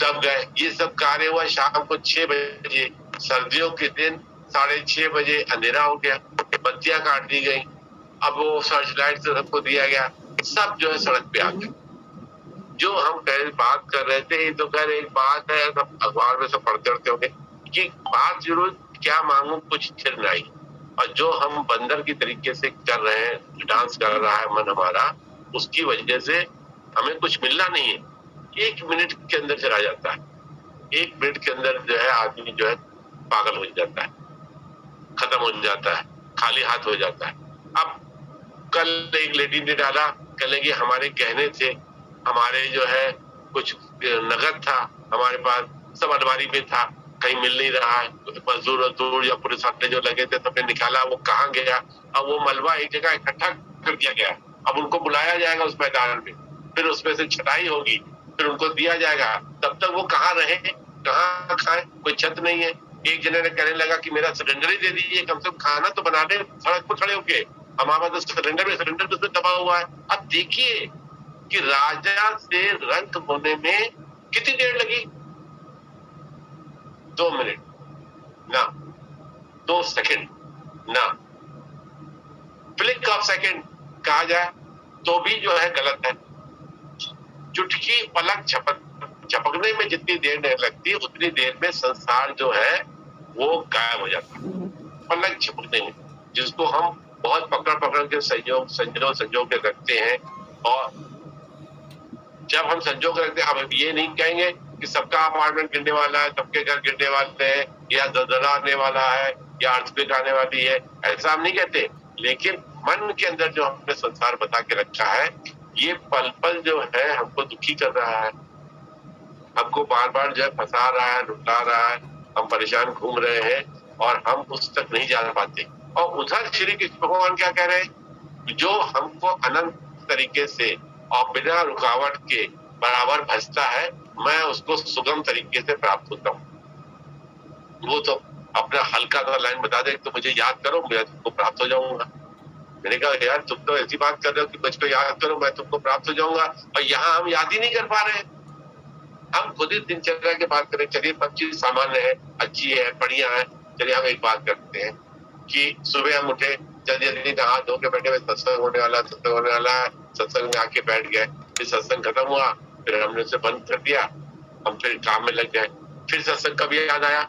तब गए। ये सब कार्य हुआ शाम को 6 बजे, सर्दियों के दिन 6:30 बजे अंधेरा हो गया, बत्तियां काट दी गई। अब वो सर्च लाइट से सबको दिया गया, सब जो है सड़क पे आ गए। जो हम बात कर रहे थे, ये तो खैर एक बात है, सब अखबार में सब पढ़ते रहते होंगे कि बात जरूर क्या मांगू कुछ स्थिर नहीं। और जो हम बंदर की तरीके से कर रहे हैं, डांस कर रहा है मन हमारा, उसकी वजह से हमें कुछ मिलना नहीं है। 1 मिनट के अंदर चला जाता है, 1 मिनट के अंदर जो है आदमी जो है पागल हो जाता है, खत्म हो जाता है, खाली हाथ हो जाता है। अब कल एक लेडी ने डाला कह लेंगे हमारे गहने थे, हमारे जो है कुछ नगद था हमारे पास, सब अलमारी में था, कहीं मिल नहीं रहा है। मजदूर या पुलिस वाले जो लगे थे सबने निकाला, वो कहाँ गया? अब वो मलबा एक जगह इकट्ठा कर दिया गया, अब उनको बुलाया जाएगा उस मैदान में, फिर उसमें से छटाई होगी, फिर उनको दिया जाएगा। तब तक वो कहाँ रहे, कहाँ खाए? कोई छत नहीं है। एक जने ने कहने लगा कि मेरा सिलेंडर ही दे दीजिए, कम से कम खाना तो बना दे सड़क पर खड़े होके, हमारा तो सिलेंडर तो उसमें दबा हुआ है। अब देखिए कि राजा से रंक होने में कितनी देर लगी? 2 मिनट ना, 2 सेकंड ना, फ्लिक ऑफ सेकंड कहा जाए तो भी जो है गलत है। चुटकी पलक झपकने में जितनी देर नहीं लगती उतनी देर में संसार जो है वो गायब हो जाता है। पलक झपकने में, जिसको हम बहुत पकड़ के संजो के रखते हैं, और जब हम संजो के रखते हैं, हम ये नहीं कहेंगे कि सबका अपार्टमेंट गिरने वाला है, सबके घर गिरने वाले हैं, या ज़लज़ला आने वाला है, या अर्थक्वेक आने वाली है, ऐसा हम नहीं कहते। लेकिन मन के अंदर जो हमने संसार बता के रखा है, ये पल पल जो है हमको दुखी कर रहा है, हमको बार बार जो है फंसा रहा है, लुटा रहा है, हम परेशान घूम रहे हैं और हम उस तक नहीं जा पाते। और उधर श्री कृष्ण भगवान क्या कह रहे हैं? जो हमको अनंत तरीके से और बिना रुकावट के बराबर भजता है, मैं उसको सुगम तरीके से प्राप्त होता हूँ। वो तो अपना हल्का सा लाइन बता दे तो मुझे याद करो, मैं तुमको प्राप्त हो जाऊंगा। मैंने कहा यार तुम तो ऐसी बात कर रहे हो कि मुझको याद करो मैं तुमको प्राप्त हो जाऊंगा, और यहाँ हम याद ही नहीं कर पा रहे हैं। हम खुद ही दिनचर्या की बात करें, चलिए सब चीज सामान्य है, अच्छी है, बढ़िया है। चलिए हम एक बात करते हैं कि सुबह हम उठे, जल्दी नहा धो के बैठे, सत्संग होने वाला है, सत्संग में आके बैठ गए, फिर सत्संग खत्म हुआ, फिर हमने उसे बंद कर दिया, हम फिर काम में लग गए। फिर सत्संग कभी याद आया,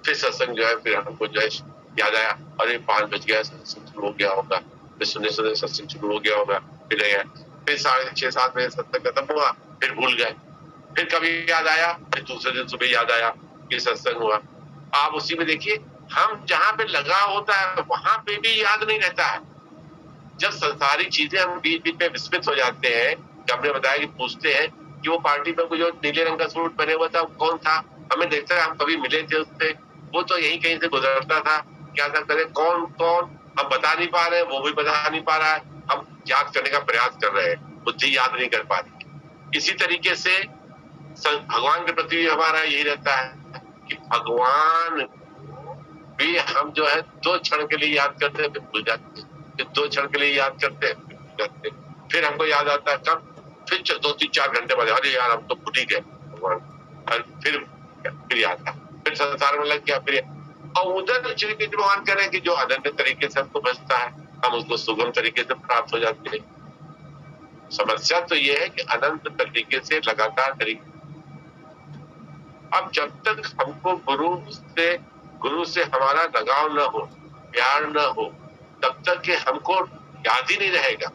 फिर सत्संग जो है फिर हमको जो है याद आया, अरे 5 बज गया, सत्संग शुरू हो गया होगा, फिर सुने सत्संग शुरू हो गया होगा, फिर 6-7 बजे सत्संग खत्म हुआ, फिर भूल गए। फिर कभी याद आया, फिर दूसरे दिन सुबह याद आया कि सत्संग हुआ। आप उसी में देखिए, हम जहाँ पे लगा होता है वहां पे भी याद नहीं रहता है। जब संसारी चीजें हम बीच बीच में विस्मित हो जाते हैं, हमने बताया कि पूछते हैं कि वो पार्टी में जो नीले रंग का सूट पहने हुआ था कौन था, हमें देखता है हम कभी मिले थे उससे, वो तो यही कहीं से गुजरता था, क्या था करे, कौन हम बता नहीं पा रहे, वो भी बता नहीं पा रहा है, हम याद करने का प्रयास कर रहे हैं, बुद्धि याद नहीं कर पा रही। इसी तरीके से भगवान के प्रति हमारा यही रहता है कि भगवान भी हम जो है 2 क्षण के लिए याद करते हैं, फिर भूल जाते हैं, फिर 2 क्षण के लिए याद करते हैं, फिर भूल जाते हैं, फिर हमको याद आता है कब, फिर 2-3-4 घंटे बाद, अरे यार हम तो भूल ही गए भगवान, और फिर याद था, फिर संसार में लग गया, फिर। और उधर श्री कृष्ण भगवान कह रहे हैं कि जो अनन्य तरीके से हमको बचता है, हम उसको सुगम तरीके से प्राप्त हो जाते हैं। समस्या तो ये है कि अनंत तरीके से लगातार तरीके, अब जब तक हमको गुरु से हमारा लगाव न हो, प्यार न हो, तब तक के हमको याद ही नहीं रहेगा।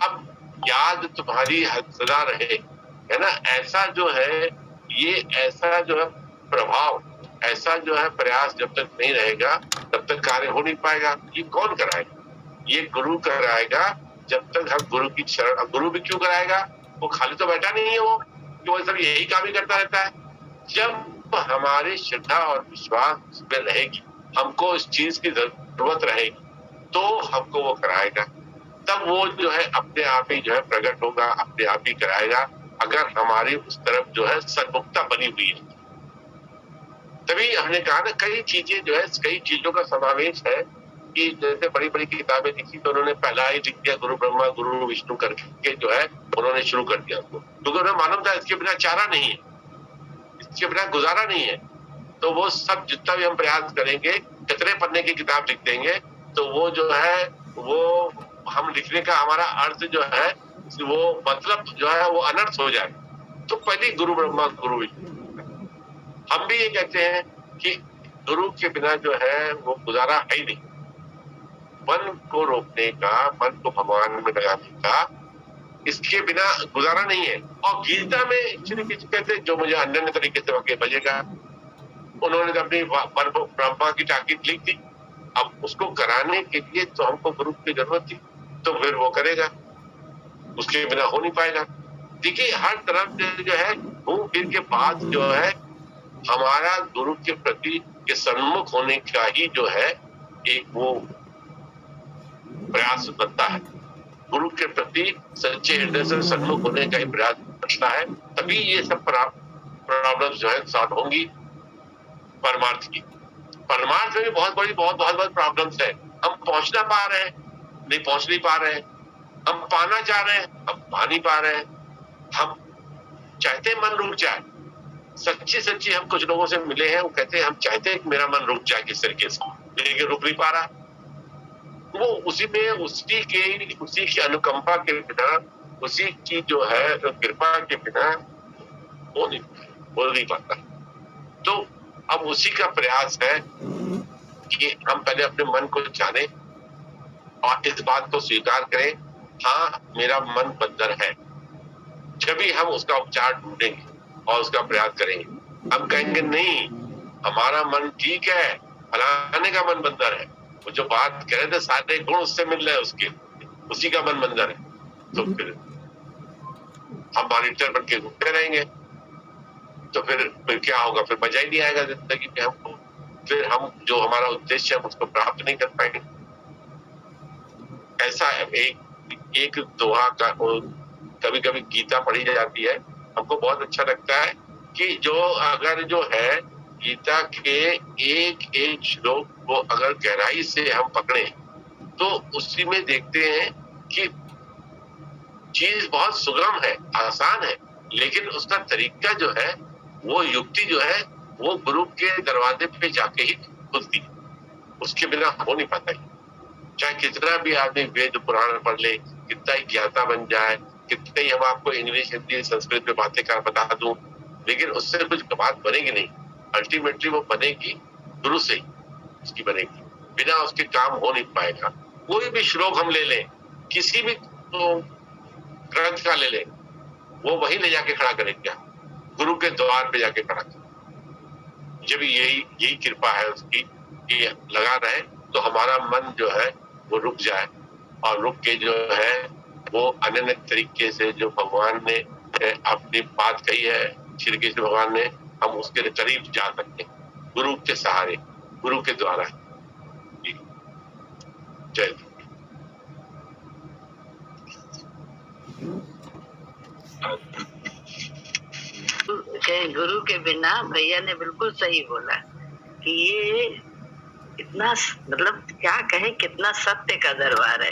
अब याद तुम्हारी सदा रहे, है ना, ऐसा जो है, ये ऐसा जो है प्रभाव, ऐसा जो है प्रयास जब तक नहीं रहेगा तब तक कार्य हो नहीं पाएगा। ये कौन कराएगा? ये गुरु कराएगा। जब तक हम गुरु की शरण, गुरु भी क्यों कराएगा? वो खाली तो बैठा नहीं है, वो सब यही काम ही करता रहता है। जब हमारी श्रद्धा और विश्वास में रहेगी, हमको इस चीज की जरूरत रहेगी, तो हमको वो कराएगा। तब वो जो है अपने आप ही जो है प्रकट होगा, अपने आप ही कराएगा, अगर हमारी उस तरफ जो है सन्मुखता बनी हुई है। तभी हमने कहा ना, कई चीजें जो है, कई चीजों का समावेश है कि जैसे बड़ी बड़ी किताबें लिखी तो उन्होंने पहला ही लिख दिया गुरु ब्रह्मा गुरु विष्णु करके जो है उन्होंने शुरू कर दिया उसको, क्योंकि उन्हें मालूम था इसके बिना चारा नहीं है, इसके बिना गुजारा नहीं है। तो वो सब जितना भी हम प्रयास करेंगे, कितने पन्ने की किताब लिख देंगे, तो वो जो है, वो हम लिखने का हमारा अर्थ जो है, वो मतलब जो है वो अनर्थ हो जाए। तो पहले गुरु ब्रह्मा गुरु विष्णु, हम भी ये कहते हैं कि गुरु के बिना जो है वो गुजारा है ही नहीं। मन को रोकने का, मन को भगवान में लगाने का, इसके बिना गुजारा नहीं है। और गीता में श्री कृष्ण कहते हैं जो मुझे अन्य तरीके से वाकई बजेगा। उन्होंने अपनी ब्रह्मा की ताकीद लिख दी, अब उसको कराने के लिए तो हमको गुरु की जरूरत थी। तो फिर वो करेगा, उसके बिना हो नहीं पाएगा। देखिए हर तरफ से जो है घूम फिर के बात जो है हमारा गुरु के प्रति के सन्मुख होने का ही जो है एक वो प्रयास बनता है। गुरु के प्रति सच्चे हृदय से सन्मुख होने का ही प्रयास बनता है, तभी ये सब प्रॉब्लम जो है सॉल्व होंगी। परमार्थ की परमार्थ में भी बहुत बड़ी बहुत प्रॉब्लम्स है। हम पहुंच ना पा रहे हैं, नहीं पहुंच नहीं पा रहे हैं। हम पाना चाह रहे हैं, हम पा नहीं पा रहे हैं। हम चाहते मन रुक जाए। सच्ची हम कुछ लोगों से मिले हैं, वो कहते हैं हम चाहते हैं कि मेरा मन रुक जाए किस तरीके से, लेकिन रुक नहीं पा रहा। वो उसी की अनुकंपा के बिना, उसी की जो है तो कृपा के बिना हो नहीं पाता। तो अब उसी का प्रयास है कि हम पहले अपने मन को जाने और इस बात को स्वीकार करें, हाँ मेरा मन बंदर है। जब भी हम उसका उपचार ढूंढेंगे और उसका प्रयास करेंगे, हम कहेंगे नहीं हमारा मन ठीक है, फलाने का मन बंदर है। वो जो बात कह रहे थे सारे गुण उससे मिल रहे हैं, उसके उसी का मन बंदर है। तो फिर हम मॉनिटर बन के घूमते रहेंगे, तो फिर क्या होगा? फिर मजा ही नहीं आएगा जिंदगी में हमको। फिर हम जो हमारा उद्देश्य है उसको प्राप्त नहीं कर पाएंगे। ऐसा एक दोहा का कभी कभी गीता पढ़ी जाती है, हमको बहुत अच्छा लगता है कि जो अगर जो है गीता के एक एक श्लोक को अगर गहराई से हम पकड़े तो उसी में देखते हैं कि चीज बहुत सुगम है, आसान है, लेकिन उसका तरीका जो है, वो युक्ति जो है, वो गुरु के दरवाजे पे जाके ही खुलती है। उसके बिना हो नहीं पाता है। चाहे कितना भी आदमी वेद पुराण पढ़ ले, कितना ही ज्ञाता बन जाए, कितने ही हम आपको इंग्लिश हिंदी संस्कृत में बातें कर बता दूं, लेकिन उससे कुछ बात बनेगी नहीं। अल्टीमेटली वो बनेगी गुरु से ही उसकी बनेगी, बिना उसके काम हो नहीं पाएगा। कोई भी श्लोक हम ले लें, किसी भी तो ग्रंथ का ले लें, वो वही ले जाके खड़ा करेंगे, गुरु के द्वार पे जाके खड़ा करेंगे। जब यही कृपा है उसकी कि लगा रहे तो हमारा मन जो है वो रुक जाए, और रुक के जो है वो अनन्य तरीके से जो भगवान ने अपनी बात कही है, श्री कृष्ण भगवान ने, हम उसके करीब जा सकते हैं गुरु के सहारे, गुरु के द्वारा। जय। गुरु के बिना, भैया ने बिल्कुल सही बोला कि ये इतना, मतलब क्या कहे, कितना सत्य का दरबार है।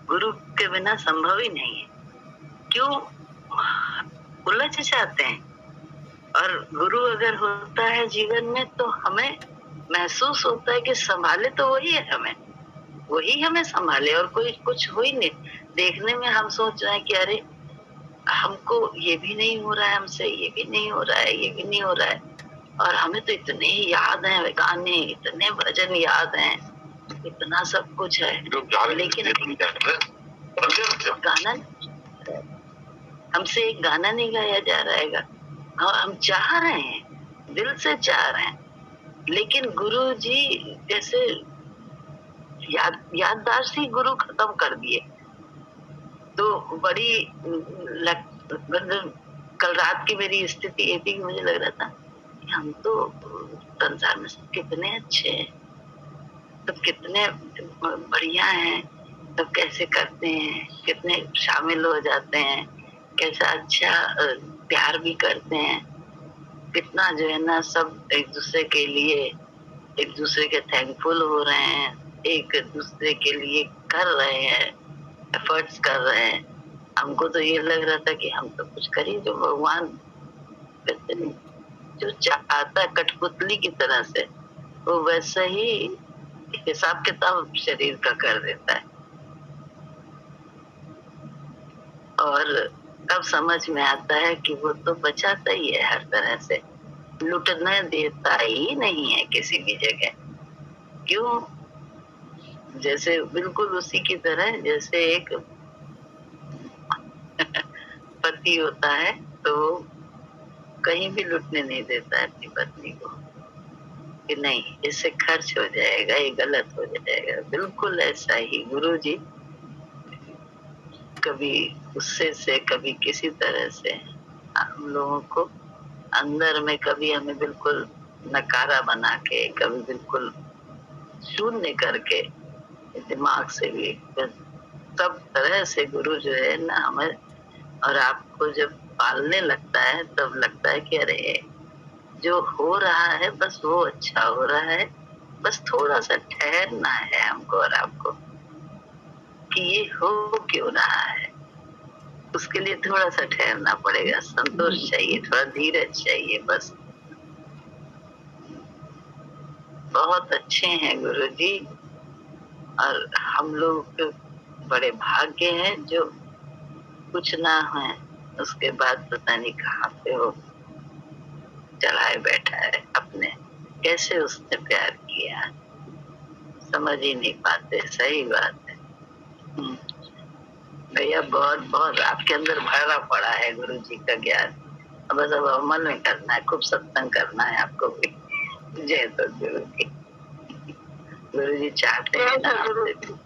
गुरु के बिना संभव ही नहीं है। क्यों उलझ जाते हैं? और गुरु अगर होता है जीवन में तो हमें महसूस होता है कि संभाले तो वही है, वही हमें संभाले, और कोई कुछ हो ही नहीं। देखने में हम सोच रहे हैं कि अरे हमको ये भी नहीं हो रहा है, हमसे ये भी नहीं हो रहा है, ये भी नहीं हो रहा है, और हमें तो इतने याद हैं गाने, इतने भजन याद हैं, इतना सब कुछ है, लेकिन गाना हमसे एक गाना नहीं गाया जा रहा है। हम चाह रहे हैं, दिल से चाह रहे हैं, लेकिन गुरु जी जैसे याददाश्त ही गुरु खत्म कर दिए। तो बड़ी कल रात की मेरी स्थिति ये थी कि मुझे लग रहा था कि हम तो संसार में कितने अच्छे हैं, सब कितने बढ़िया हैं, सब कैसे करते हैं, कितने शामिल हो जाते हैं, कैसा अच्छा प्यार भी करते हैं, कितना जो है ना सब एक दूसरे के लिए, एक दूसरे के थैंकफुल हो रहे हैं, एक दूसरे के लिए कर रहे हैं, एफर्ट्स कर रहे हैं। हमको तो ये लग रहा था कि हम तो कुछ करें जो भगवान जो चाहता है, कठपुतली की तरह से वो वैसे ही हिसाब किताब शरीर का कर देता है। और अब समझ में आता है कि वो तो बचाता ही है हर तरह से, लुटने देता ही नहीं है किसी भी जगह। क्यों? जैसे बिल्कुल उसी की तरह जैसे एक पति होता है तो कहीं भी लुटने नहीं देता है अपनी पत्नी को कि नहीं इससे खर्च हो जाएगा, ये गलत हो जाएगा। बिल्कुल ऐसा ही गुरु जी कभी गुस्से से, कभी किसी तरह से हम लोगों को अंदर में, कभी हमें बिल्कुल नकारा बना के, कभी बिल्कुल शून्य करके, दिमाग से भी सब तरह से गुरु जो है ना हमें और आपको जब पालने लगता है तब लगता है कि अरे जो हो रहा है बस वो अच्छा हो रहा है, बस थोड़ा सा ठहरना है हमको और आपको कि ये हो क्यों रहा है, उसके लिए थोड़ा सा ठहरना पड़ेगा, संतोष चाहिए, थोड़ा धीरज चाहिए बस। बहुत अच्छे हैं गुरु जी और हम लोग के बड़े भाग्य हैं जो कुछ ना है उसके बाद पता नहीं कहाँ पे वो चलाए बैठा है अपने, कैसे उसने प्यार किया समझ ही नहीं पाते। सही बात है। भैया बहुत बहुत आपके अंदर भरा पड़ा है गुरु जी का ज्ञान, अब बस अब अमल में करना है, खूब सत्संग करना है आपको भी। जय तो गुरु की। गुरु जी चाहते हैं ना आपसे भी।